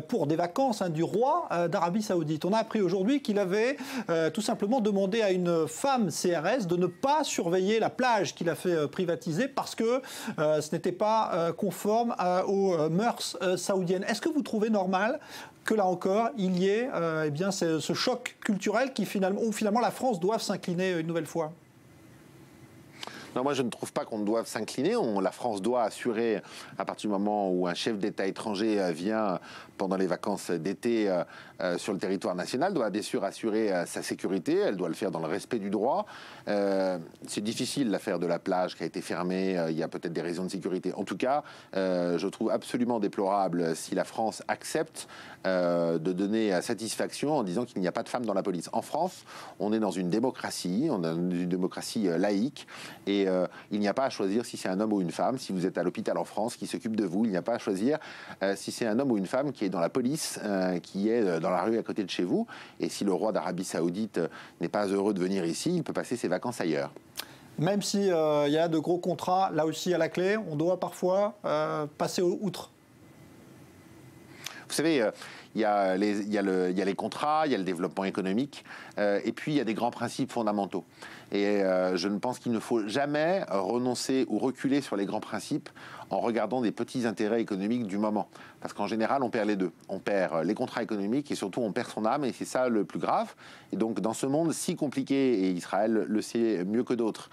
Speaker 1: pour des vacances du roi d'Arabie Saoudite. On a appris aujourd'hui qu'il avait tout simplement demandé à une femme CRS de ne pas surveiller la plage qu'il a fait privatiser parce que ce n'était pas conforme aux mœurs saoudiennes. Est-ce que vous trouvez normal que là encore, il y ait eh bien, ce choc culturel où finalement la France doive s'incliner une nouvelle fois?
Speaker 19: Non, moi je ne trouve pas qu'on doive s'incliner. La France doit assurer, à partir du moment où un chef d'État étranger vient pendant les vacances d'été sur le territoire national, doit bien sûr assurer sa sécurité. Elle doit le faire dans le respect du droit. C'est difficile l'affaire de la plage qui a été fermée. Il y a peut-être des raisons de sécurité. En tout cas, je trouve absolument déplorable si la France accepte de donner satisfaction en disant qu'il n'y a pas de femmes dans la police. En France, on est dans une démocratie, laïque, et il n'y a pas à choisir si c'est un homme ou une femme. Si vous êtes à l'hôpital en France, qui s'occupe de vous, il n'y a pas à choisir si c'est un homme ou une femme qui est dans la police, qui est dans la rue à côté de chez vous. Et si le roi d'Arabie Saoudite n'est pas heureux de venir ici, il peut passer ses vacances ailleurs.
Speaker 1: Même s'il y a de gros contrats, là aussi à la clé, on doit parfois passer outre.
Speaker 19: Vous savez, il y a les contrats, il y a le développement économique, et puis il y a des grands principes fondamentaux. Et je ne pense qu'il ne faut jamais renoncer ou reculer sur les grands principes en regardant des petits intérêts économiques du moment. Parce qu'en général, on perd les deux. On perd les contrats économiques et surtout on perd son âme, et c'est ça le plus grave. Et donc dans ce monde si compliqué, et Israël le sait mieux que d'autres,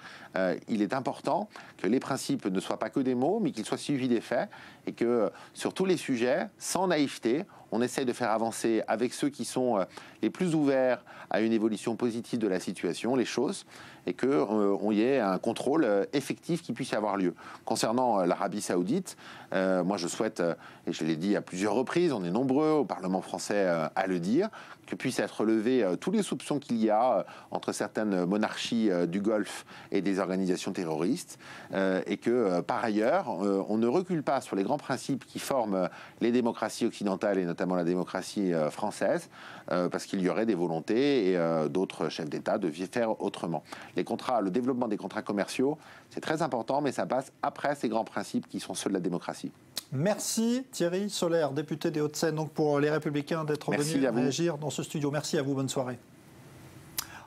Speaker 19: il est important que les principes ne soient pas que des mots, mais qu'ils soient suivis des faits, et que sur tous les sujets, sans naïveté, on essaye de faire avancer avec ceux qui sont les plus ouverts à une évolution positive de la situation, les choses, et qu'on y ait un contrôle effectif qui puisse avoir lieu. Concernant l'Arabie Saoudite, moi je souhaite, et je l'ai dit à plusieurs reprises, on est nombreux au Parlement français à le dire, que puissent être levés tous les soupçons qu'il y a entre certaines monarchies du Golfe et des organisations terroristes, et que par ailleurs, on ne recule pas sur les grands principes qui forment les démocraties occidentales et notamment la démocratie française, parce qu'il y aurait des volontés et d'autres chefs d'État de faire autrement. Le développement des contrats commerciaux, c'est très important, mais ça passe après ces grands principes qui sont ceux de la démocratie.
Speaker 1: Merci Thierry Soler, député des Hauts-de-Seine, donc pour les Républicains, d'être venu réagir dans ce studio. Merci à vous, bonne soirée.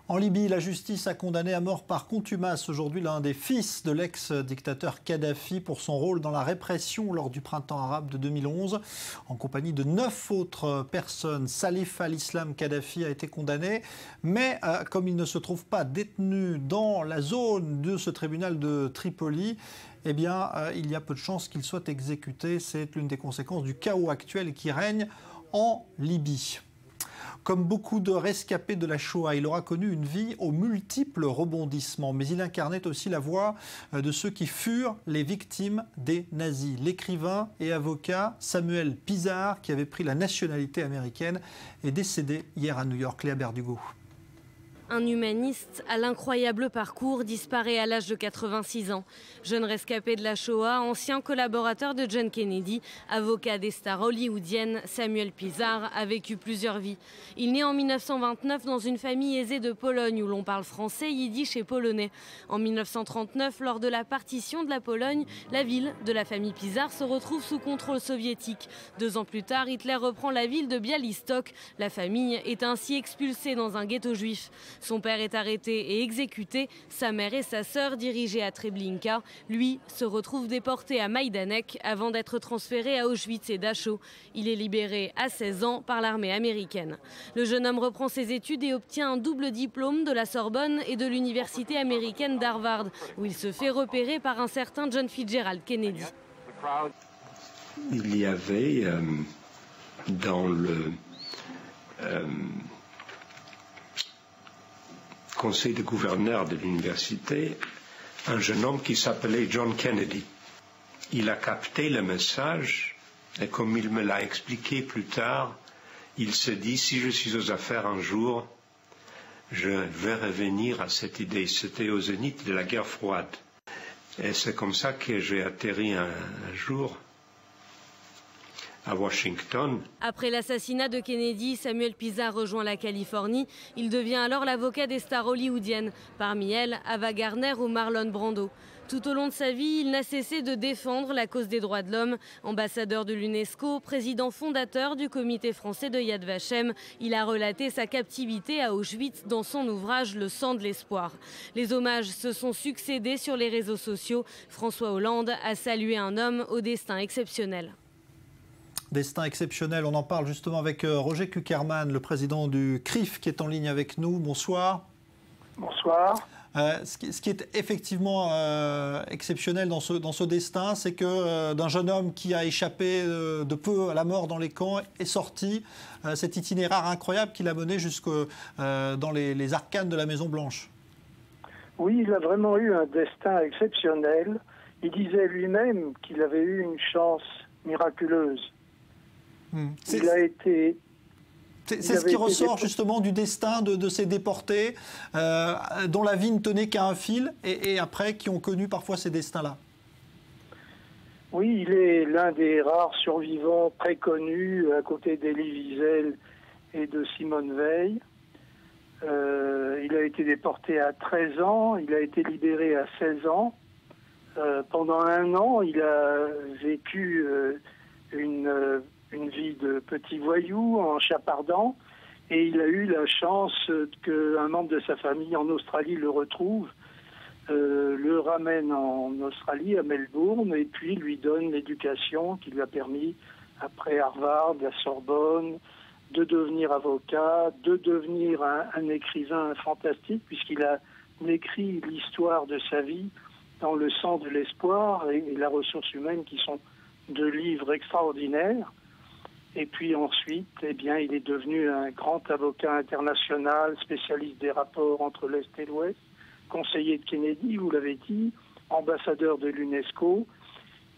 Speaker 1: En Libye, la justice a condamné à mort par contumace aujourd'hui l'un des fils de l'ex-dictateur Kadhafi pour son rôle dans la répression lors du printemps arabe de 2011. En compagnie de 9 autres personnes, Salif al-Islam Kadhafi a été condamné. Mais comme il ne se trouve pas détenu dans la zone de ce tribunal de Tripoli, eh bien, il y a peu de chances qu'il soit exécuté. C'est l'une des conséquences du chaos actuel qui règne en Libye. Comme beaucoup de rescapés de la Shoah, il aura connu une vie aux multiples rebondissements, mais il incarnait aussi la voix de ceux qui furent les victimes des nazis. L'écrivain et avocat Samuel Pisar, qui avait pris la nationalité américaine, est décédé hier à New York. Léa Berdugo.
Speaker 3: Un humaniste à l'incroyable parcours disparaît à l'âge de 86 ans. Jeune rescapé de la Shoah, ancien collaborateur de John Kennedy, avocat des stars hollywoodiennes, Samuel Pisar a vécu plusieurs vies. Il naît en 1929 dans une famille aisée de Pologne où l'on parle français, yiddish et polonais. En 1939, lors de la partition de la Pologne, la ville de la famille Pisar se retrouve sous contrôle soviétique. 2 ans plus tard, Hitler reprend la ville de Bialystok. La famille est ainsi expulsée dans un ghetto juif. Son père est arrêté et exécuté. Sa mère et sa sœur, dirigées à Treblinka, lui, se retrouvent déportés à Majdanek avant d'être transféré à Auschwitz et Dachau. Il est libéré à 16 ans par l'armée américaine. Le jeune homme reprend ses études et obtient un double diplôme de la Sorbonne et de l'université américaine d'Harvard, où il se fait repérer par un certain John Fitzgerald Kennedy.
Speaker 20: Il y avait dans le conseil de gouverneurs de l'université un jeune homme qui s'appelait John Kennedy. Il a capté le message et comme il me l'a expliqué plus tard, il se dit si je suis aux affaires un jour, je vais revenir à cette idée. C'était au zénith de la guerre froide. Et c'est comme ça que j'ai atterri un jour à Washington.
Speaker 3: Après l'assassinat de Kennedy, Samuel Pisa rejoint la Californie. Il devient alors l'avocat des stars hollywoodiennes, parmi elles Ava Gardner ou Marlon Brando. Tout au long de sa vie, il n'a cessé de défendre la cause des droits de l'homme. Ambassadeur de l'UNESCO, président fondateur du comité français de Yad Vashem, il a relaté sa captivité à Auschwitz dans son ouvrage Le sang de l'espoir. Les hommages se sont succédés sur les réseaux sociaux. François Hollande a salué un homme au destin exceptionnel.
Speaker 1: Destin exceptionnel, on en parle justement avec Roger Kuckerman, le président du CRIF, qui est en ligne avec nous. Bonsoir.
Speaker 21: Bonsoir.
Speaker 1: Ce qui est effectivement exceptionnel dans ce destin, c'est que d'un jeune homme qui a échappé de peu à la mort dans les camps est sorti cet itinéraire incroyable qu'il a mené jusque dans les arcanes de la Maison-Blanche.
Speaker 21: Oui, il a vraiment eu un destin exceptionnel. Il disait lui-même qu'il avait eu une chance miraculeuse. Il a été...
Speaker 1: C'est ce qui ressort justement du destin de ces déportés dont la vie ne tenait qu'à un fil et après qui ont connu parfois ces destins-là.
Speaker 21: Oui, il est l'un des rares survivants très connus à côté d'Elie Wiesel et de Simone Veil. Il a été déporté à 13 ans, il a été libéré à 16 ans. Pendant 1 an, il a vécu une vie de petit voyou en chapardant et il a eu la chance qu'un membre de sa famille en Australie le retrouve, le ramène en Australie, à Melbourne, et puis lui donne l'éducation qui lui a permis, après Harvard, la Sorbonne, de devenir avocat, de devenir un écrivain fantastique, puisqu'il a écrit l'histoire de sa vie dans Le sang de l'espoir et La ressource humaine, qui sont 2 livres extraordinaires. Et puis ensuite, eh bien, il est devenu un grand avocat international, spécialiste des rapports entre l'Est et l'Ouest, conseiller de Kennedy, vous l'avez dit, ambassadeur de l'UNESCO.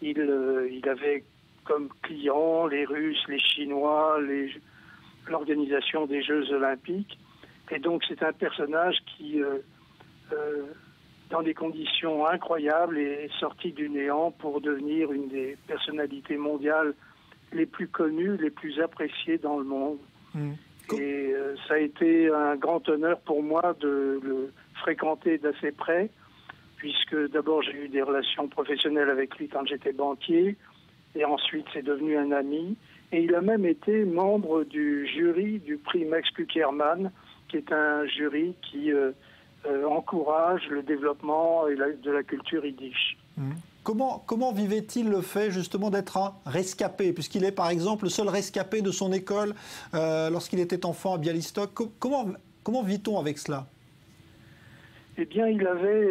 Speaker 21: Il avait comme clients les Russes, les Chinois, l'organisation des Jeux Olympiques. Et donc c'est un personnage qui, dans des conditions incroyables, est sorti du néant pour devenir une des personnalités mondiales les plus connues, les plus appréciées dans le monde. Et ça a été un grand honneur pour moi de le fréquenter d'assez près, puisque d'abord j'ai eu des relations professionnelles avec lui quand j'étais banquier, et ensuite c'est devenu un ami. Et il a même été membre du jury du prix Max Kuckerman, qui est un jury qui encourage le développement de la culture yiddish.
Speaker 1: Comment vivait-il le fait justement d'être un rescapé, puisqu'il est par exemple le seul rescapé de son école lorsqu'il était enfant à Bialystok? Comment vit-on avec cela?
Speaker 21: Eh bien, il avait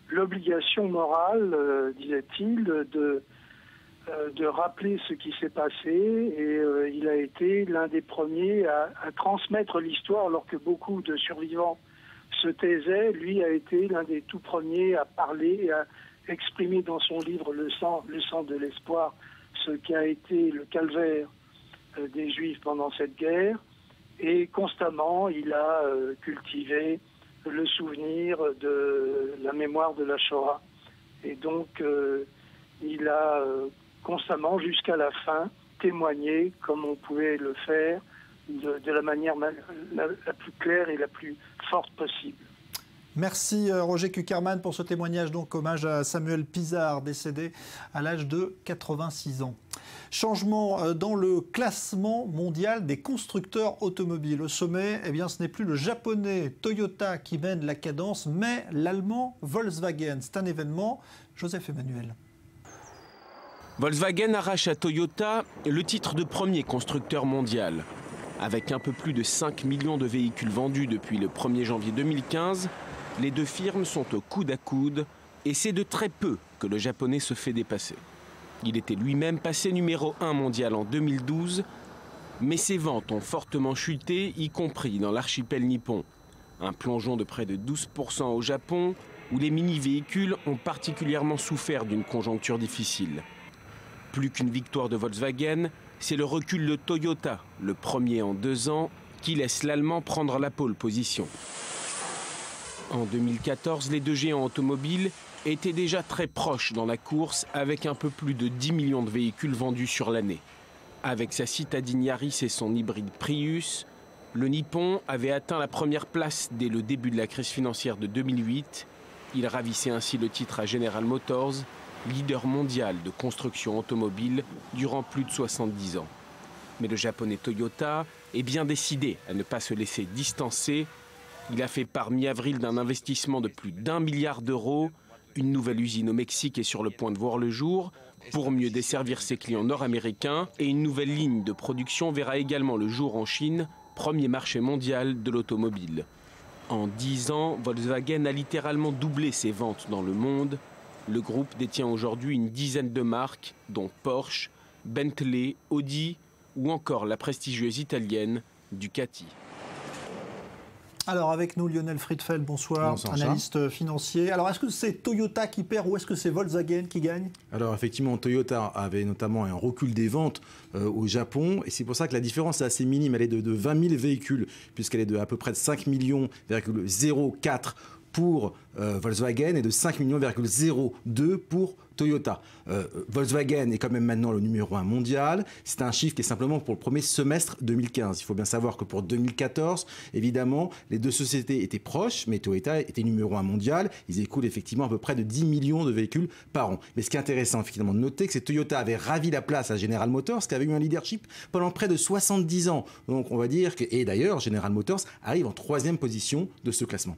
Speaker 21: l'obligation morale, disait-il, de rappeler ce qui s'est passé, et il a été l'un des premiers à transmettre l'histoire alors que beaucoup de survivants se taisaient. Lui a été l'un des tout premiers à parler et à exprimer dans son livre Le sang de l'espoir ce qui a été le calvaire des Juifs pendant cette guerre, et constamment il a cultivé le souvenir de la mémoire de la Shoah, et donc il a constamment jusqu'à la fin témoigné comme on pouvait le faire de la manière la plus claire et la plus forte possible.
Speaker 1: Merci Roger Kuckerman pour ce témoignage, donc hommage à Samuel Pisard, décédé à l'âge de 86 ans. Changement dans le classement mondial des constructeurs automobiles. Au sommet, eh bien, ce n'est plus le japonais Toyota qui mène la cadence, mais l'allemand Volkswagen. C'est un événement. Joseph Emmanuel.
Speaker 2: Volkswagen arrache à Toyota le titre de premier constructeur mondial. Avec un peu plus de 5 millions de véhicules vendus depuis le 1er janvier 2015, les deux firmes sont au coude à coude et c'est de très peu que le japonais se fait dépasser. Il était lui-même passé numéro 1 mondial en 2012, mais ses ventes ont fortement chuté, y compris dans l'archipel nippon. Un plongeon de près de 12% au Japon, où les mini-véhicules ont particulièrement souffert d'une conjoncture difficile. Plus qu'une victoire de Volkswagen, c'est le recul de Toyota, le premier en 2 ans, qui laisse l'Allemand prendre la pole position. En 2014, les deux géants automobiles étaient déjà très proches dans la course, avec un peu plus de 10 millions de véhicules vendus sur l'année. Avec sa citadine Yaris et son hybride Prius, le Nippon avait atteint la première place dès le début de la crise financière de 2008. Il ravissait ainsi le titre à General Motors, leader mondial de construction automobile durant plus de 70 ans. Mais le japonais Toyota est bien décidé à ne pas se laisser distancer. Il a fait part mi-avril d'un investissement de plus d'1 milliard d'euros. Une nouvelle usine au Mexique est sur le point de voir le jour pour mieux desservir ses clients nord-américains. Et une nouvelle ligne de production verra également le jour en Chine, premier marché mondial de l'automobile. En 10 ans, Volkswagen a littéralement doublé ses ventes dans le monde. Le groupe détient aujourd'hui une dizaine de marques, dont Porsche, Bentley, Audi ou encore la prestigieuse italienne Ducati.
Speaker 1: Alors avec nous Lionel Friedfeld, bonsoir,
Speaker 22: bonsoir
Speaker 1: analyste financier. Alors est-ce que c'est Toyota qui perd ou est-ce que c'est Volkswagen qui gagne?
Speaker 22: Alors effectivement, Toyota avait notamment un recul des ventes au Japon et c'est pour ça que la différence est assez minime. Elle est de 20 000 véhicules puisqu'elle est de à peu près de 5,04 millions pour Volkswagen et de 5,02 millions pour Toyota. Volkswagen est quand même maintenant le numéro 1 mondial. C'est un chiffre qui est simplement pour le premier semestre 2015. Il faut bien savoir que pour 2014, évidemment, les deux sociétés étaient proches, mais Toyota était numéro 1 mondial. Ils écoulent effectivement à peu près de 10 millions de véhicules par an. Mais ce qui est intéressant effectivement de noter, c'est que Toyota avait ravi la place à General Motors, qui avait eu un leadership pendant près de 70 ans. Donc on va dire que, et d'ailleurs, General Motors arrive en 3e position de ce classement.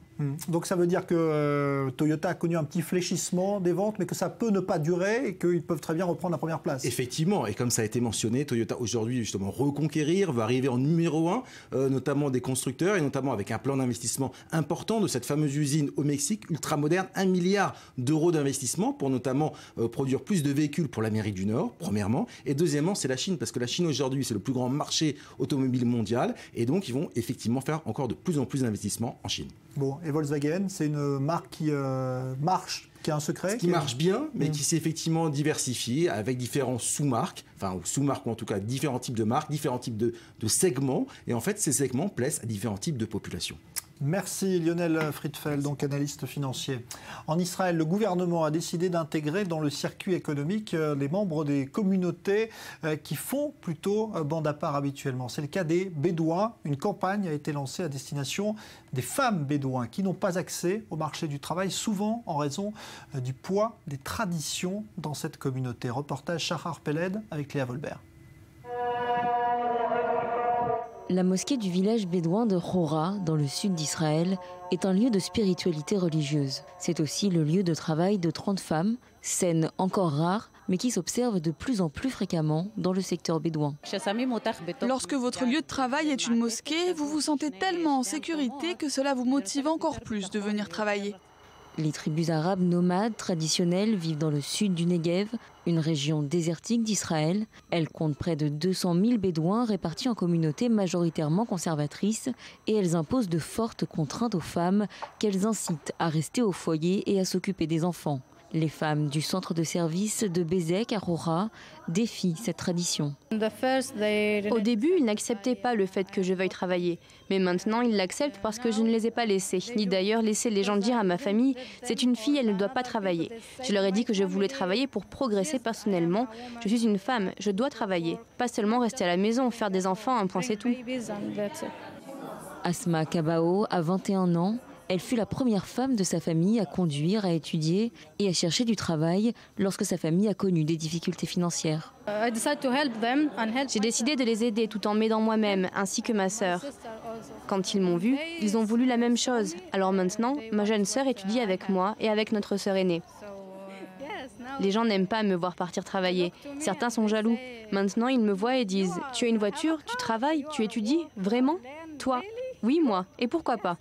Speaker 1: Donc ça veut dire que Toyota a connu un petit fléchissement des ventes, mais que ça peut ne pas durer et qu'ils peuvent très bien reprendre la première place.
Speaker 22: Effectivement, et comme ça a été mentionné, Toyota aujourd'hui justement reconquérir, va arriver en numéro 1, notamment des constructeurs et notamment avec un plan d'investissement important de cette fameuse usine au Mexique, ultra moderne, 1 milliard d'euros d'investissement pour notamment produire plus de véhicules pour l'Amérique du Nord, premièrement, et deuxièmement c'est la Chine, parce que la Chine aujourd'hui c'est le plus grand marché automobile mondial et donc ils vont effectivement faire encore de plus en plus d'investissements en Chine.
Speaker 1: Bon, et Volkswagen, c'est une marque qui marche, qui a un secret,
Speaker 22: qui marche bien, mais qui s'est effectivement diversifié avec différents sous-marques, enfin sous-marques ou en tout cas différents types de marques, différents types de segments. Et en fait, ces segments plaisent à différents types de populations.
Speaker 1: Merci Lionel Friedfeld, donc analyste financier. En Israël, le gouvernement a décidé d'intégrer dans le circuit économique les membres des communautés qui font plutôt bande à part habituellement. C'est le cas des Bédouins. Une campagne a été lancée à destination des femmes bédouins qui n'ont pas accès au marché du travail, souvent en raison du poids des traditions dans cette communauté. Reportage Shahar Peled avec Léa Volbert.
Speaker 23: La mosquée du village bédouin de Khora, dans le sud d'Israël, est un lieu de spiritualité religieuse. C'est aussi le lieu de travail de 30 femmes, scène encore rare, mais qui s'observe de plus en plus fréquemment dans le secteur bédouin.
Speaker 17: Lorsque votre lieu de travail est une mosquée, vous vous sentez tellement en sécurité que cela vous motive encore plus de venir travailler.
Speaker 23: Les tribus arabes nomades traditionnelles vivent dans le sud du Negev, une région désertique d'Israël. Elles comptent près de 200 000 bédouins répartis en communautés majoritairement conservatrices et elles imposent de fortes contraintes aux femmes qu'elles incitent à rester au foyer et à s'occuper des enfants. Les femmes du centre de service de Bézek à Khora défient cette tradition.
Speaker 5: Au début, ils n'acceptaient pas le fait que je veuille travailler. Mais maintenant, ils l'acceptent parce que je ne les ai pas laissés, ni d'ailleurs laisser les gens dire à ma famille « c'est une fille, elle ne doit pas travailler ». Je leur ai dit que je voulais travailler pour progresser personnellement. Je suis une femme, je dois travailler. Pas seulement rester à la maison, faire des enfants, un point c'est tout.
Speaker 23: Asma Kabao a 21 ans. Elle fut la première femme de sa famille à conduire, à étudier et à chercher du travail lorsque sa famille a connu des difficultés financières.
Speaker 5: J'ai décidé de les aider tout en m'aidant moi-même, ainsi que ma sœur. Quand ils m'ont vue, ils ont voulu la même chose. Alors maintenant, ma jeune sœur étudie avec moi et avec notre sœur aînée. Les gens n'aiment pas me voir partir travailler. Certains sont jaloux. Maintenant, ils me voient et disent « Tu as une voiture, tu travailles, tu étudies, vraiment ? Toi ? Oui, moi. Et pourquoi pas ?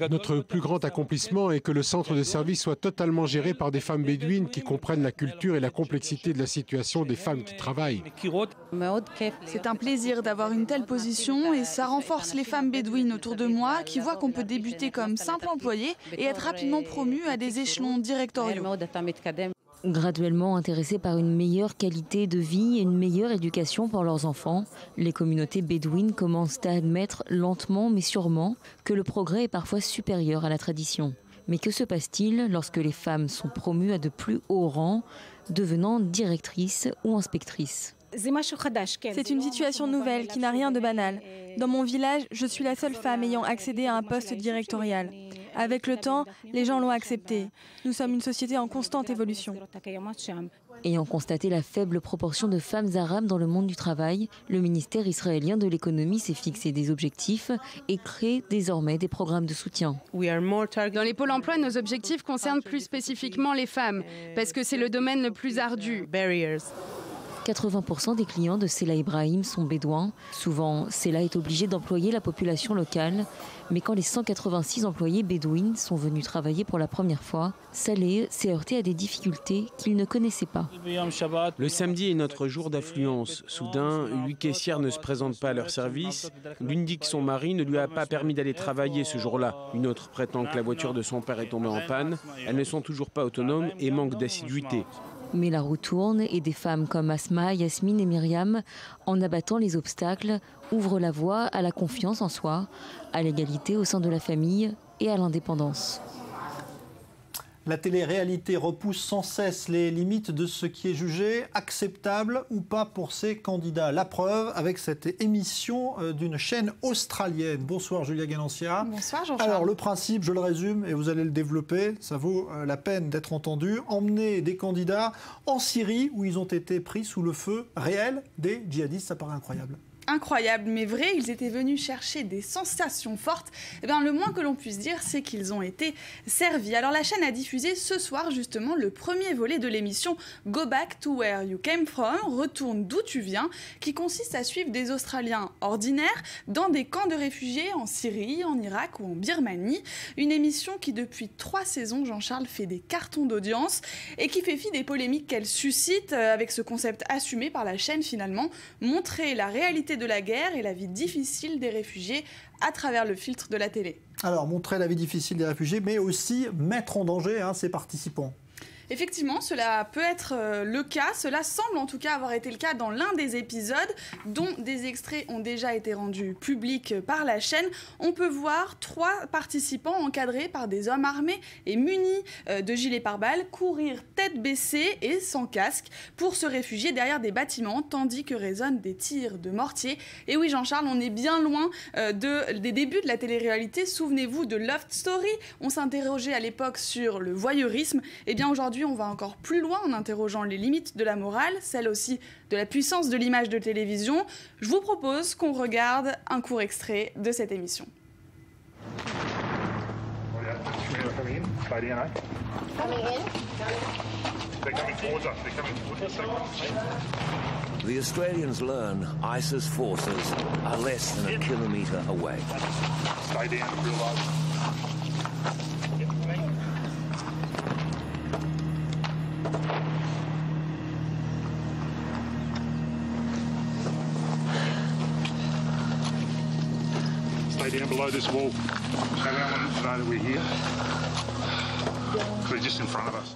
Speaker 6: Notre plus grand accomplissement est que le centre de service soit totalement géré par des femmes bédouines qui comprennent la culture et la complexité de la situation des femmes qui travaillent.
Speaker 17: C'est un plaisir d'avoir une telle position et ça renforce les femmes bédouines autour de moi qui voient qu'on peut débuter comme simple employé et être rapidement promu à des échelons directoriaux.
Speaker 23: Graduellement intéressées par une meilleure qualité de vie et une meilleure éducation pour leurs enfants, les communautés bédouines commencent à admettre lentement mais sûrement que le progrès est parfois supérieur à la tradition. Mais que se passe-t-il lorsque les femmes sont promues à de plus hauts rangs, devenant directrices ou inspectrices ?
Speaker 8: C'est une situation nouvelle qui n'a rien de banal. Dans mon village, je suis la seule femme ayant accédé à un poste directorial. Avec le temps, les gens l'ont accepté. Nous sommes une société en constante évolution.
Speaker 23: Ayant constaté la faible proportion de femmes arabes dans le monde du travail, le ministère israélien de l'économie s'est fixé des objectifs et crée désormais des programmes de soutien.
Speaker 9: Dans les pôles emploi, nos objectifs concernent plus spécifiquement les femmes, parce que c'est le domaine le plus ardu.
Speaker 23: 80% des clients de Sela Ibrahim sont bédouins. Souvent, Sela est obligé d'employer la population locale. Mais quand les 186 employés bédouines sont venus travailler pour la première fois, Saleh s'est heurté à des difficultés qu'il ne connaissait pas.
Speaker 2: Le samedi est notre jour d'affluence. Soudain, 8 caissières ne se présentent pas à leur service. L'une dit que son mari ne lui a pas permis d'aller travailler ce jour-là. Une autre prétend que la voiture de son père est tombée en panne. Elles ne sont toujours pas autonomes et manquent d'assiduité.
Speaker 23: Mais la roue tourne et des femmes comme Asma, Yasmine et Myriam, en abattant les obstacles, ouvrent la voie à la confiance en soi, à l'égalité au sein de la famille et à l'indépendance.
Speaker 1: La télé-réalité repousse sans cesse les limites de ce qui est jugé acceptable ou pas pour ces candidats. La preuve avec cette émission d'une chaîne australienne. Bonsoir Julia Ganancia.
Speaker 24: Bonsoir Jean-Charles.
Speaker 1: Alors le principe, je le résume et vous allez le développer, ça vaut la peine d'être entendu. Emmener des candidats en Syrie où ils ont été pris sous le feu réel des djihadistes, ça paraît incroyable.
Speaker 24: Incroyable, mais vrai, ils étaient venus chercher des sensations fortes. Eh bien, le moins que l'on puisse dire, c'est qu'ils ont été servis. Alors la chaîne a diffusé ce soir justement le premier volet de l'émission Go Back to Where You Came From, retourne d'où tu viens, qui consiste à suivre des Australiens ordinaires dans des camps de réfugiés en Syrie, en Irak ou en Birmanie. Une émission qui depuis 3 saisons, Jean-Charles, fait des cartons d'audience et qui fait fi des polémiques qu'elle suscite avec ce concept assumé par la chaîne finalement, montrer la réalité de la guerre et la vie difficile des réfugiés à travers le filtre de la télé.
Speaker 1: Alors, montrer la vie difficile des réfugiés, mais aussi mettre en danger ses participants.
Speaker 24: Effectivement, cela peut être le cas. Cela semble en tout cas avoir été le cas dans l'un des épisodes, dont des extraits ont déjà été rendus publics par la chaîne. On peut voir 3 participants encadrés par des hommes armés et munis de gilets pare-balles courir tête baissée et sans casque pour se réfugier derrière des bâtiments, tandis que résonnent des tirs de mortier. Et oui, Jean-Charles, on est bien loin des débuts de la télé-réalité. Souvenez-vous de Love Story. On s'interrogeait à l'époque sur le voyeurisme. Et bien aujourd'hui, on va encore plus loin en interrogeant les limites de la morale, celle aussi de la puissance de l'image de télévision. Je vous propose qu'on regarde un court extrait de cette émission.
Speaker 25: The Australians learn ISIS forces are less than a kilometre away. Stay down,
Speaker 26: Stay down below this wall. Have our elements know that we're here. They're just in front of us.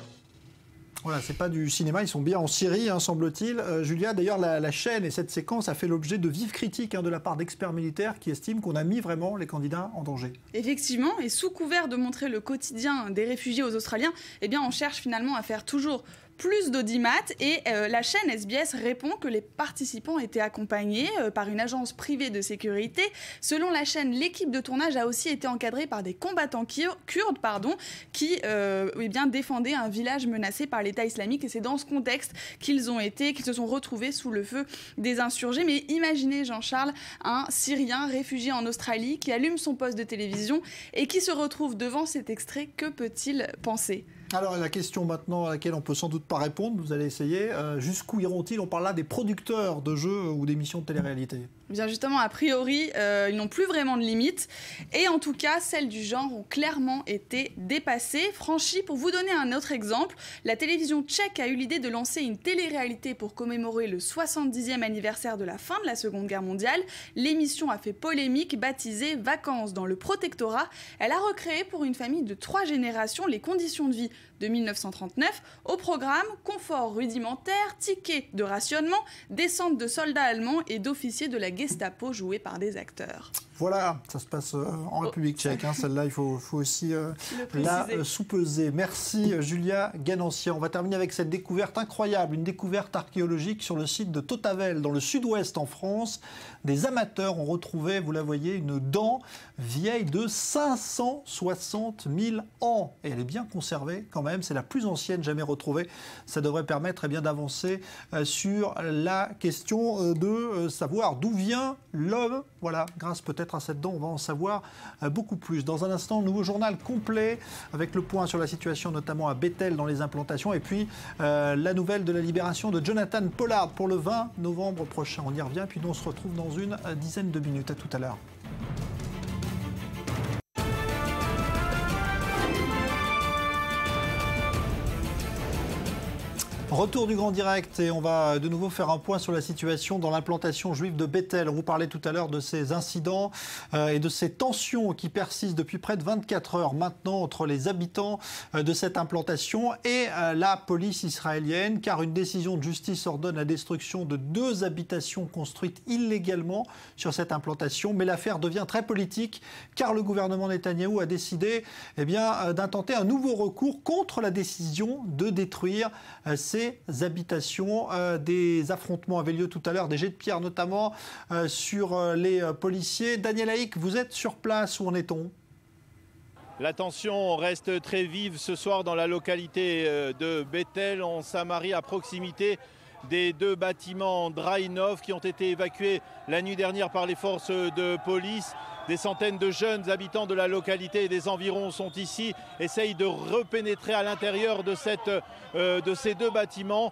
Speaker 1: Voilà, c'est pas du cinéma, ils sont bien en Syrie, semble-t-il. Julia, d'ailleurs, la chaîne et cette séquence a fait l'objet de vives critiques de la part d'experts militaires qui estiment qu'on a mis vraiment les candidats en danger.
Speaker 24: Effectivement, et sous couvert de montrer le quotidien des réfugiés aux Australiens, eh bien, on cherche finalement à faire toujours plus d'audimat et la chaîne SBS répond que les participants étaient accompagnés par une agence privée de sécurité. Selon la chaîne, l'équipe de tournage a aussi été encadrée par des combattants kurdes qui défendaient un village menacé par l'État islamique et c'est dans ce contexte qu'ils se sont retrouvés sous le feu des insurgés. Mais imaginez, Jean-Charles, un Syrien réfugié en Australie qui allume son poste de télévision et qui se retrouve devant cet extrait. Que peut-il penser ?
Speaker 1: Alors la question maintenant à laquelle on peut sans doute pas répondre, vous allez essayer, jusqu'où iront-ils? On parle là des producteurs de jeux ou d'émissions de télé-réalité.
Speaker 24: Bien justement, a priori, ils n'ont plus vraiment de limites. Et en tout cas, celles du genre ont clairement été dépassées, franchies. Pour vous donner un autre exemple, la télévision tchèque a eu l'idée de lancer une télé-réalité pour commémorer le 70e anniversaire de la fin de la Seconde Guerre mondiale. L'émission a fait polémique, baptisée « Vacances dans le protectorat ». Elle a recréé pour une famille de 3 générations les conditions de vie de 1939. Au programme, confort rudimentaire, tickets de rationnement, descente de soldats allemands et d'officiers de la Gestapo joués par des acteurs.
Speaker 1: Voilà, ça se passe en République tchèque. Celle-là, il faut aussi la sous-peser. Merci Julia Ganancier. On va terminer avec cette découverte incroyable, une découverte archéologique sur le site de Tautavel, dans le sud-ouest en France. Des amateurs ont retrouvé, vous la voyez, une dent vieille de 560 000 ans. Et elle est bien conservée quand même, c'est la plus ancienne jamais retrouvée. Ça devrait permettre d'avancer sur la question de savoir d'où vient l'homme. Voilà, grâce peut-être à cette dent, on va en savoir beaucoup plus. Dans un instant, nouveau journal complet avec le point sur la situation notamment à Bethel dans les implantations et puis la nouvelle de la libération de Jonathan Pollard pour le 20 novembre prochain. On y revient, puis nous on se retrouve dans une dizaine de minutes. À tout à l'heure. Retour du Grand Direct et on va de nouveau faire un point sur la situation dans l'implantation juive de Bethel. On vous parlait tout à l'heure de ces incidents et de ces tensions qui persistent depuis près de 24 heures maintenant entre les habitants de cette implantation et la police israélienne, car une décision de justice ordonne la destruction de 2 habitations construites illégalement sur cette implantation. Mais l'affaire devient très politique car le gouvernement Netanyahou a décidé d'intenter un nouveau recours contre la décision de détruire ces habitations. Des affrontements avaient lieu tout à l'heure, des jets de pierre notamment sur les policiers. Daniel Haïk, vous êtes sur place, où en est-on ?
Speaker 4: La tension reste très vive ce soir dans la localité de Bethel, en Samarie, à proximité des 2 bâtiments Draïnov qui ont été évacués la nuit dernière par les forces de police. Des centaines de jeunes habitants de la localité et des environs sont ici, essayent de repénétrer à l'intérieur de ces 2 bâtiments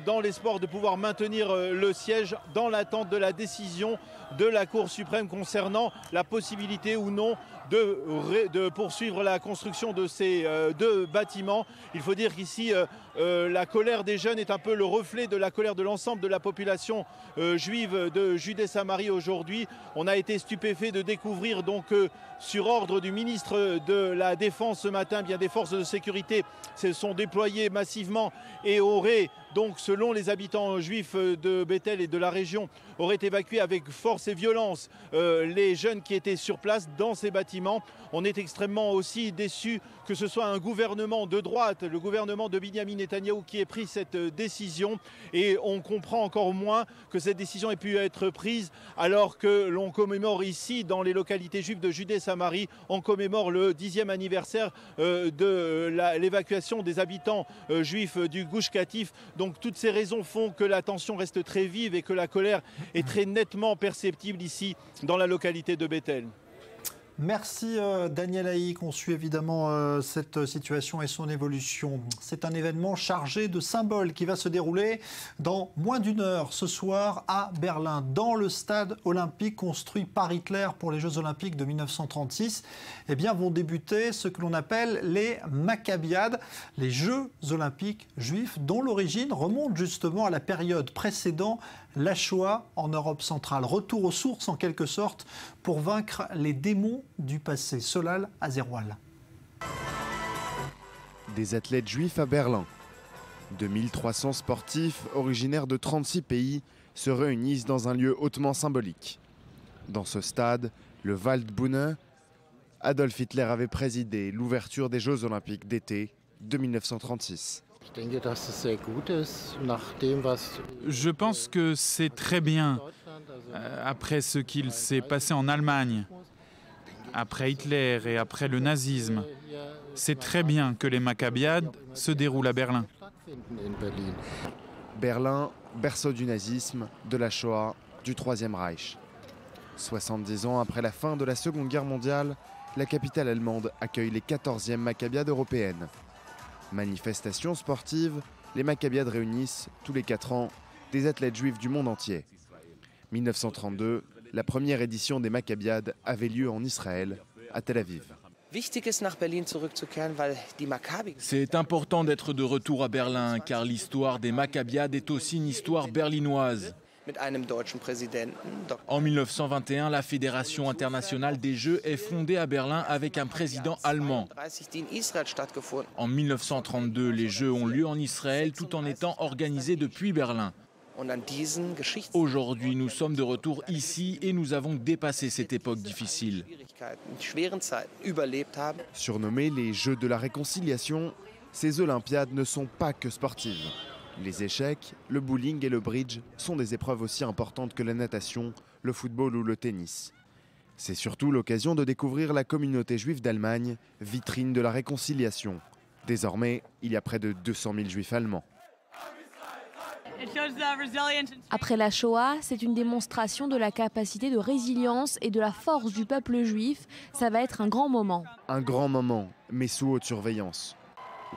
Speaker 4: dans l'espoir de pouvoir maintenir le siège dans l'attente de la décision de la Cour suprême concernant la possibilité ou non de poursuivre la construction de ces 2 bâtiments. Il faut dire qu'ici, la colère des jeunes est un peu le reflet de la colère de l'ensemble de la population juive de Judée-Samarie aujourd'hui. On a été stupéfait de découvrir donc sur ordre du ministre de la Défense ce matin, bien des forces de sécurité se sont déployées massivement et auraient donc, selon les habitants juifs de Bethel et de la région, auraient évacué avec force et violence les jeunes qui étaient sur place dans ces bâtiments. On est extrêmement aussi déçus que ce soit un gouvernement de droite, le gouvernement de Binyamin Netanyahou, qui ait pris cette décision. Et on comprend encore moins que cette décision ait pu être prise alors que l'on commémore ici, dans les localités juives de Judée-Samarie, on commémore le 10e anniversaire de l'évacuation des habitants juifs du Gush Katif. Donc toutes ces raisons font que la tension reste très vive et que la colère est très nettement perceptible ici dans la localité de Bethel.
Speaker 1: Merci Daniel Haïk. On suit évidemment cette situation et son évolution. C'est un événement chargé de symboles qui va se dérouler dans moins d'1 heure ce soir à Berlin, dans le stade olympique construit par Hitler pour les Jeux olympiques de 1936. Eh bien, vont débuter ce que l'on appelle les Maccabiades, les Jeux olympiques juifs dont l'origine remonte justement à la période précédant la Shoah en Europe centrale. Retour aux sources en quelque sorte pour vaincre les démons du passé. Solal Azeroual.
Speaker 7: Des athlètes juifs à Berlin. 2300 sportifs originaires de 36 pays se réunissent dans un lieu hautement symbolique. Dans ce stade, le Waldbühne, Adolf Hitler avait présidé l'ouverture des Jeux olympiques d'été de 1936.
Speaker 10: Je pense que c'est très bien, après ce qu'il s'est passé en Allemagne, après Hitler et après le nazisme. C'est très bien que les Maccabiades se déroulent à Berlin.
Speaker 7: Berlin, berceau du nazisme, de la Shoah, du Troisième Reich. 70 ans après la fin de la Seconde Guerre mondiale, la capitale allemande accueille les 14e Maccabiades européennes. Manifestations sportives, les Maccabiades réunissent, tous les 4 ans, des athlètes juifs du monde entier. 1932, la première édition des Maccabiades avait lieu en Israël, à Tel Aviv.
Speaker 11: C'est important d'être de retour à Berlin, car l'histoire des Maccabiades est aussi une histoire berlinoise. En 1921, la Fédération internationale des Jeux est fondée à Berlin avec un président allemand. En 1932, les Jeux ont lieu en Israël tout en étant organisés depuis Berlin. Aujourd'hui, nous sommes de retour ici et nous avons dépassé cette époque difficile.
Speaker 7: Surnommés les Jeux de la réconciliation, ces Olympiades ne sont pas que sportives. Les échecs, le bowling et le bridge sont des épreuves aussi importantes que la natation, le football ou le tennis. C'est surtout l'occasion de découvrir la communauté juive d'Allemagne, vitrine de la réconciliation. Désormais, il y a près de 200 000 juifs allemands.
Speaker 5: Après la Shoah, c'est une démonstration de la capacité de résilience et de la force du peuple juif. Ça va être un grand moment.
Speaker 7: Un grand moment, mais sous haute surveillance.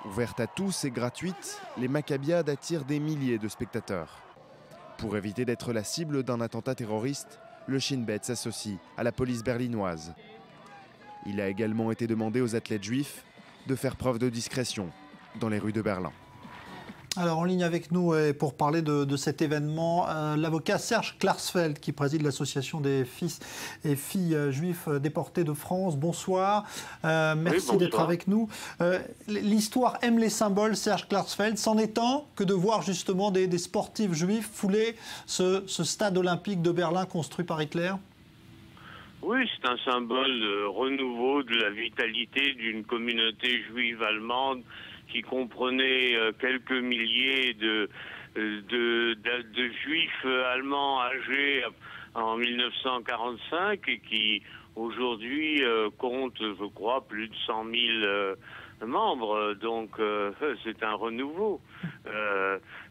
Speaker 7: Ouverte à tous et gratuite, les Maccabiades attirent des milliers de spectateurs. Pour éviter d'être la cible d'un attentat terroriste, le Shin Bet s'associe à la police berlinoise. Il a également été demandé aux athlètes juifs de faire preuve de discrétion dans les rues de Berlin.
Speaker 1: Alors en ligne avec nous pour parler de cet événement, l'avocat Serge Klarsfeld qui préside l'association des fils et filles juifs déportés de France. Bonsoir, merci d'être avec nous. L'histoire aime les symboles, Serge Klarsfeld. C'en est un que de voir justement des sportifs juifs fouler ce stade olympique de Berlin construit par Hitler.
Speaker 13: Oui, c'est un symbole de renouveau de la vitalité d'une communauté juive allemande qui comprenait quelques milliers de juifs allemands âgés en 1945 et qui aujourd'hui compte, je crois, plus de 100 000 membres. Donc c'est un renouveau.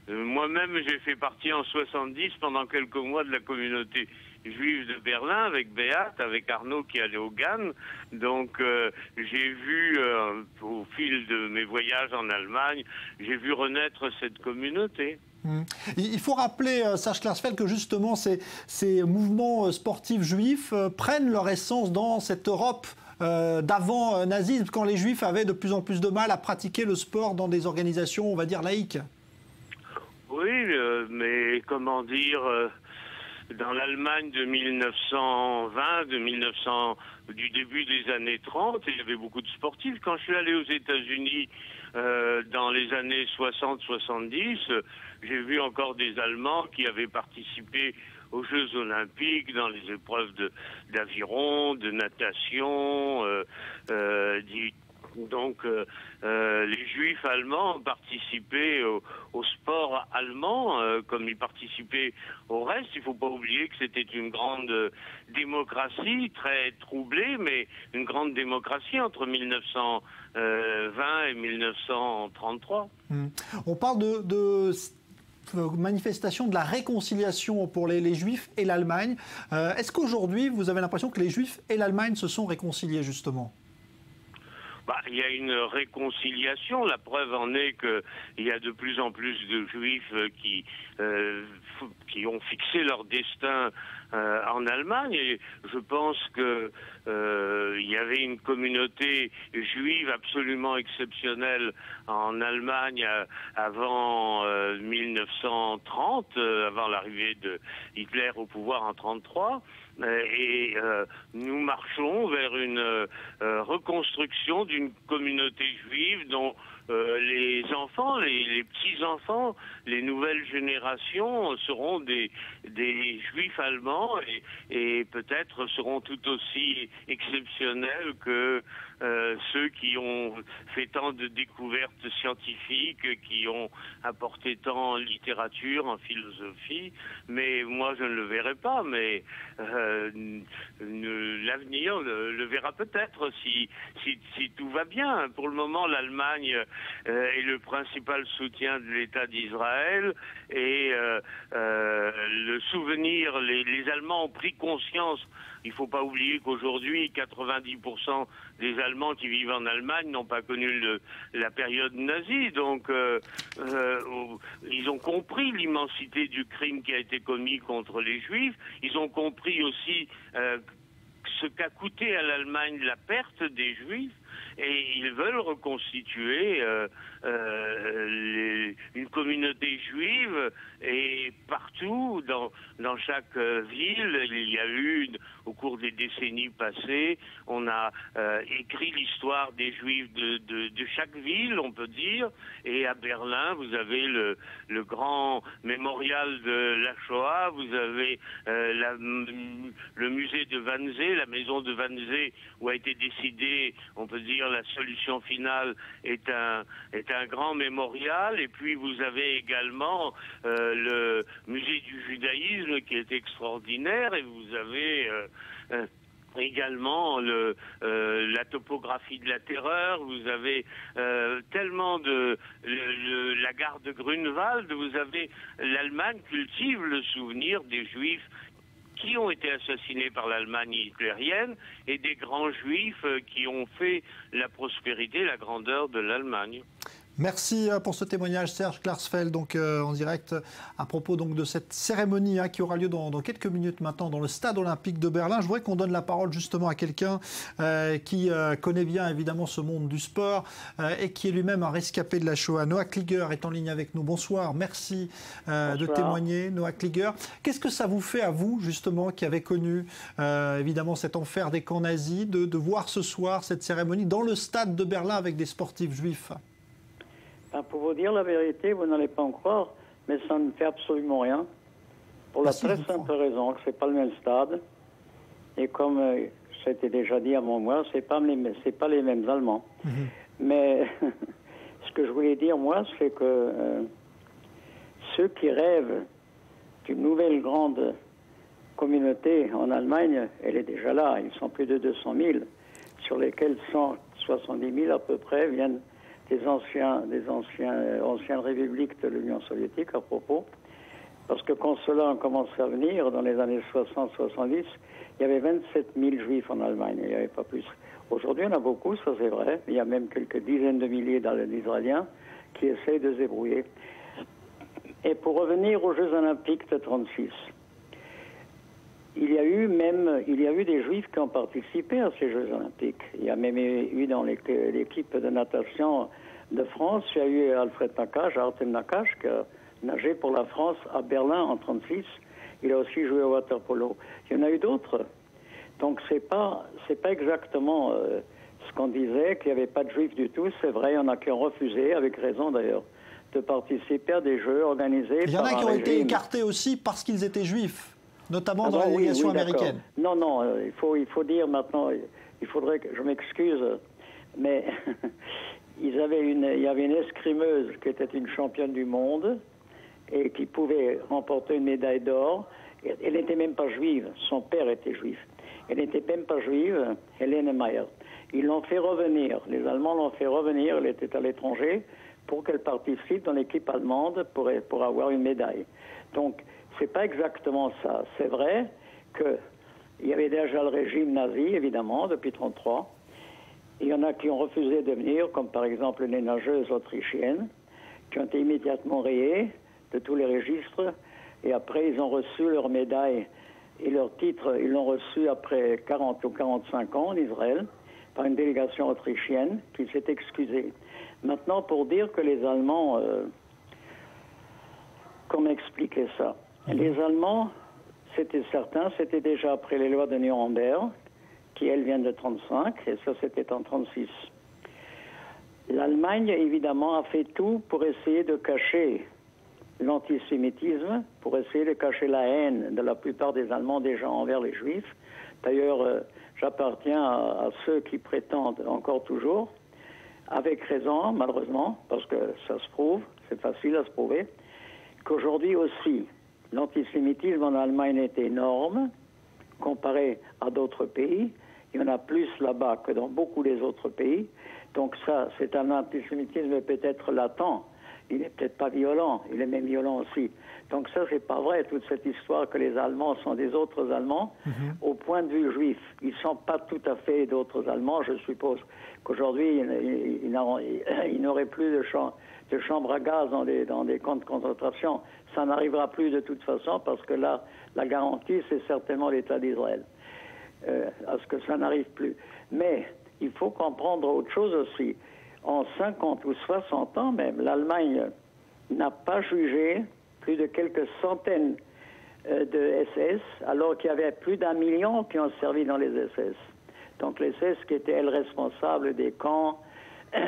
Speaker 13: Moi-même, j'ai fait partie en 70 pendant quelques mois de la communauté juive de Berlin avec Beat, avec Arnaud qui allait au GAN. Donc j'ai vu au fil de mes voyages en Allemagne, j'ai vu renaître cette communauté.
Speaker 1: Il faut rappeler, Serge Klarsfeld, que justement ces mouvements sportifs juifs prennent leur essence dans cette Europe d'avant nazisme, quand les juifs avaient de plus en plus de mal à pratiquer le sport dans des organisations, on va dire, laïques.
Speaker 13: Oui, mais comment dire, dans l'Allemagne de 1920, du début des années 30, il y avait beaucoup de sportifs. Quand je suis allé aux États-Unis dans les années 60-70, j'ai vu encore des Allemands qui avaient participé aux Jeux Olympiques dans les épreuves d'aviron, de natation, donc les Juifs allemands ont participé au sport allemand comme ils participaient au reste. Il ne faut pas oublier que c'était une grande démocratie, très troublée, mais une grande démocratie entre 1920 et 1933.
Speaker 1: On parle de manifestation de la réconciliation pour les Juifs et l'Allemagne. Est-ce qu'aujourd'hui, vous avez l'impression que les Juifs et l'Allemagne se sont réconciliés justement ?
Speaker 13: Il y a une réconciliation. La preuve en est qu'il y a de plus en plus de Juifs qui ont fixé leur destin en Allemagne. Et je pense que il y avait une communauté juive absolument exceptionnelle en Allemagne avant 1930, avant l'arrivée de Hitler au pouvoir en 1933. Et nous marchons vers une reconstruction d'une communauté juive dont les enfants, les petits-enfants, les nouvelles générations seront des juifs allemands et peut-être seront tout aussi exceptionnels que ceux qui ont fait tant de découvertes scientifiques, qui ont apporté tant en littérature, en philosophie. Mais moi, je ne le verrai pas, mais l'avenir le verra peut-être si tout va bien. Pour le moment, l'Allemagne est le principal soutien de l'État d'Israël et le souvenir, les Allemands ont pris conscience. Il ne faut pas oublier qu'aujourd'hui, 90% des Allemands qui vivent en Allemagne n'ont pas connu la période nazie. Donc, ils ont compris l'immensité du crime qui a été commis contre les Juifs. Ils ont compris aussi ce qu'a coûté à l'Allemagne la perte des Juifs. Et ils veulent reconstituer une communauté juive et partout, dans chaque ville, il y a eu, au cours des décennies passées, on a écrit l'histoire des Juifs de chaque ville, on peut dire, et à Berlin, vous avez le grand mémorial de la Shoah, vous avez le musée de Wannsee, la maison de Wannsee, où a été décidé, on peut dire, la solution finale est un grand mémorial. Et puis vous avez également le musée du judaïsme qui est extraordinaire, et vous avez également la topographie de la terreur, vous avez tellement la gare de Grunewald, vous avez l'Allemagne cultive le souvenir des Juifs qui ont été assassinés par l'Allemagne hitlérienne et des grands juifs qui ont fait la prospérité, la grandeur de l'Allemagne.
Speaker 1: Merci pour ce témoignage, Serge Klarsfeld, donc en direct à propos donc de cette cérémonie qui aura lieu dans quelques minutes maintenant dans le stade olympique de Berlin. Je voudrais qu'on donne la parole justement à quelqu'un qui connaît bien évidemment ce monde du sport et qui est lui-même un rescapé de la Shoah. Noah Kliger est en ligne avec nous. Bonsoir, merci de témoigner, Noah Kliger. Qu'est-ce que ça vous fait à vous justement qui avez connu évidemment cet enfer des camps nazis de voir ce soir cette cérémonie dans le stade de Berlin avec des sportifs juifs?
Speaker 12: Pour vous dire la vérité, vous n'allez pas en croire, mais ça ne fait absolument rien. Pour la très simple raison que ce n'est pas le même stade. Et comme ça a été déjà dit avant moi, ce n'est pas les mêmes Allemands. Mais ce que je voulais dire, moi, c'est que ceux qui rêvent d'une nouvelle grande communauté en Allemagne, elle est déjà là. Ils sont plus de 200 000, sur lesquels 170 000 à peu près viennent des anciennes républiques de l'Union soviétique à propos. Parce que quand cela a commencé à venir, dans les années 60-70, il y avait 27 000 juifs en Allemagne, il n'y avait pas plus. Aujourd'hui, il y en a beaucoup, ça c'est vrai. Il y a même quelques dizaines de milliers d'Israéliens qui essayent de se débrouiller. Et pour revenir aux Jeux Olympiques de 1936, il y a eu des Juifs qui ont participé à ces Jeux Olympiques. Il y a même eu dans l'équipe de natation de France, il y a eu Alfred Nakache, Artem Nakache, qui a nagé pour la France à Berlin en 1936. Il a aussi joué au water-polo. Il y en a eu d'autres. Donc c'est pas exactement ce qu'on disait, qu'il n'y avait pas de Juifs du tout. C'est vrai, il y en a qui ont refusé, avec raison d'ailleurs, de participer à des Jeux organisés par un régime.
Speaker 1: Il y en a qui ont été écartés aussi parce qu'ils étaient Juifs, notamment dans la délégation américaine.
Speaker 12: Non, il faut dire maintenant, il faudrait que je m'excuse, mais il y avait une escrimeuse qui était une championne du monde et qui pouvait remporter une médaille d'or. Elle n'était même pas juive, son père était juif. Elle n'était même pas juive, Helene Mayer. Ils l'ont fait revenir, les Allemands l'ont fait revenir, elle était à l'étranger, pour qu'elle participe dans l'équipe allemande pour avoir une médaille. Donc, c'est pas exactement ça. C'est vrai qu'il y avait déjà le régime nazi, évidemment, depuis 1933. Il y en a qui ont refusé de venir, comme par exemple les nageuses autrichiennes, qui ont été immédiatement rayées de tous les registres. Et après, ils ont reçu leur médaille et leur titre, ils l'ont reçu après 40 ou 45 ans en Israël, par une délégation autrichienne qui s'est excusée. Maintenant, pour dire que les Allemands... comment expliquer ça? Les Allemands, c'était certain, c'était déjà après les lois de Nuremberg, qui elles viennent de 1935, et ça c'était en 1936. L'Allemagne, évidemment, a fait tout pour essayer de cacher l'antisémitisme, pour essayer de cacher la haine de la plupart des Allemands déjà envers les Juifs. D'ailleurs, j'appartiens à ceux qui prétendent encore toujours, avec raison, malheureusement, parce que ça se prouve, c'est facile à se prouver, qu'aujourd'hui aussi, l'antisémitisme en Allemagne est énorme, comparé à d'autres pays. Il y en a plus là-bas que dans beaucoup des autres pays. Donc ça, c'est un antisémitisme peut-être latent. Il n'est peut-être pas violent, il est même violent aussi. Donc ça, c'est pas vrai, toute cette histoire que les Allemands sont des autres Allemands. Au point de vue juif, ils ne sont pas tout à fait d'autres Allemands. Je suppose qu'aujourd'hui, ils n'auraient plus de chambres à gaz dans des camps de concentration. Ça n'arrivera plus de toute façon, parce que là, la garantie, c'est certainement l'État d'Israël. À ce que ça n'arrive plus. Mais il faut comprendre autre chose aussi. En 50 ou 60 ans même, l'Allemagne n'a pas jugé plus de quelques centaines de SS, alors qu'il y avait plus d'1 million qui ont servi dans les SS. Donc les SS qui étaient, elles, responsables des camps,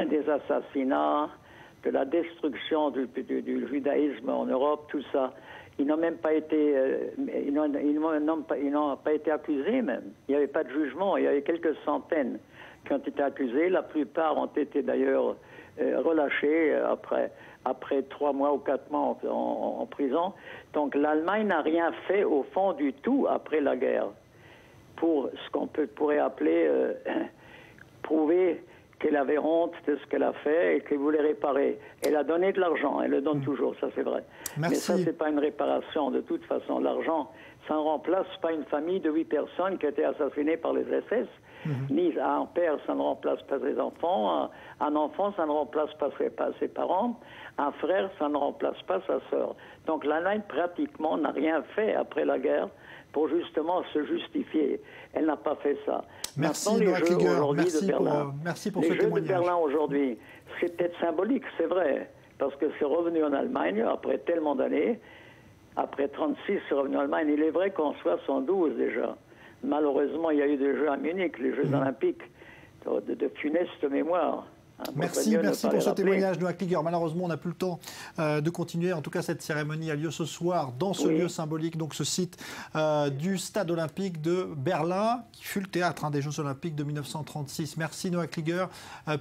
Speaker 12: des assassinats, de la destruction du judaïsme en Europe, tout ça. Ils n'ont même pas été, ils n'ont pas été accusés même. Il n'y avait pas de jugement. Il y avait quelques centaines qui ont été accusés. La plupart ont été d'ailleurs relâchés après 3 mois ou 4 mois en prison. Donc l'Allemagne n'a rien fait au fond du tout après la guerre pour ce qu'on pourrait appeler prouver qu'elle avait honte de ce qu'elle a fait et qu'elle voulait réparer. Elle a donné de l'argent, elle le donne toujours, ça c'est vrai.
Speaker 1: Merci.
Speaker 12: Mais ça, c'est pas une réparation de toute façon. L'argent, ça ne remplace pas une famille de 8 personnes qui a été assassinées par les SS. Ni un père, ça ne remplace pas ses enfants. Un enfant, ça ne remplace pas ses parents. Un frère, ça ne remplace pas sa sœur. Donc l'Allemagne, pratiquement, n'a rien fait après la guerre pour justement se justifier. Elle n'a pas fait ça.
Speaker 1: Merci, Noah Kliger. Merci pour ce témoignage.
Speaker 12: Les Jeux de Berlin aujourd'hui, c'est peut-être symbolique, c'est vrai, parce que c'est revenu en Allemagne après tellement d'années. Après 36, c'est revenu en Allemagne. Il est vrai qu'en 72 déjà, malheureusement, il y a eu des Jeux à Munich, les Jeux olympiques, de funeste mémoire.
Speaker 1: Merci pour ce témoignage, Noah Kliger. Malheureusement, on n'a plus le temps de continuer. En tout cas, cette cérémonie a lieu ce soir dans ce lieu symbolique, donc ce site du stade olympique de Berlin, qui fut le théâtre des Jeux olympiques de 1936. Merci Noah Kliger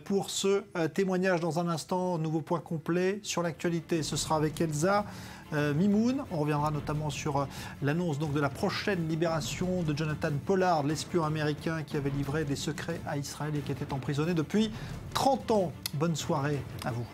Speaker 1: pour ce témoignage. Dans un instant, nouveau point complet sur l'actualité. Ce sera avec Elsa Mimoun. On reviendra notamment sur l'annonce de la prochaine libération de Jonathan Pollard, l'espion américain qui avait livré des secrets à Israël et qui était emprisonné depuis 30 ans. Bonne soirée à vous.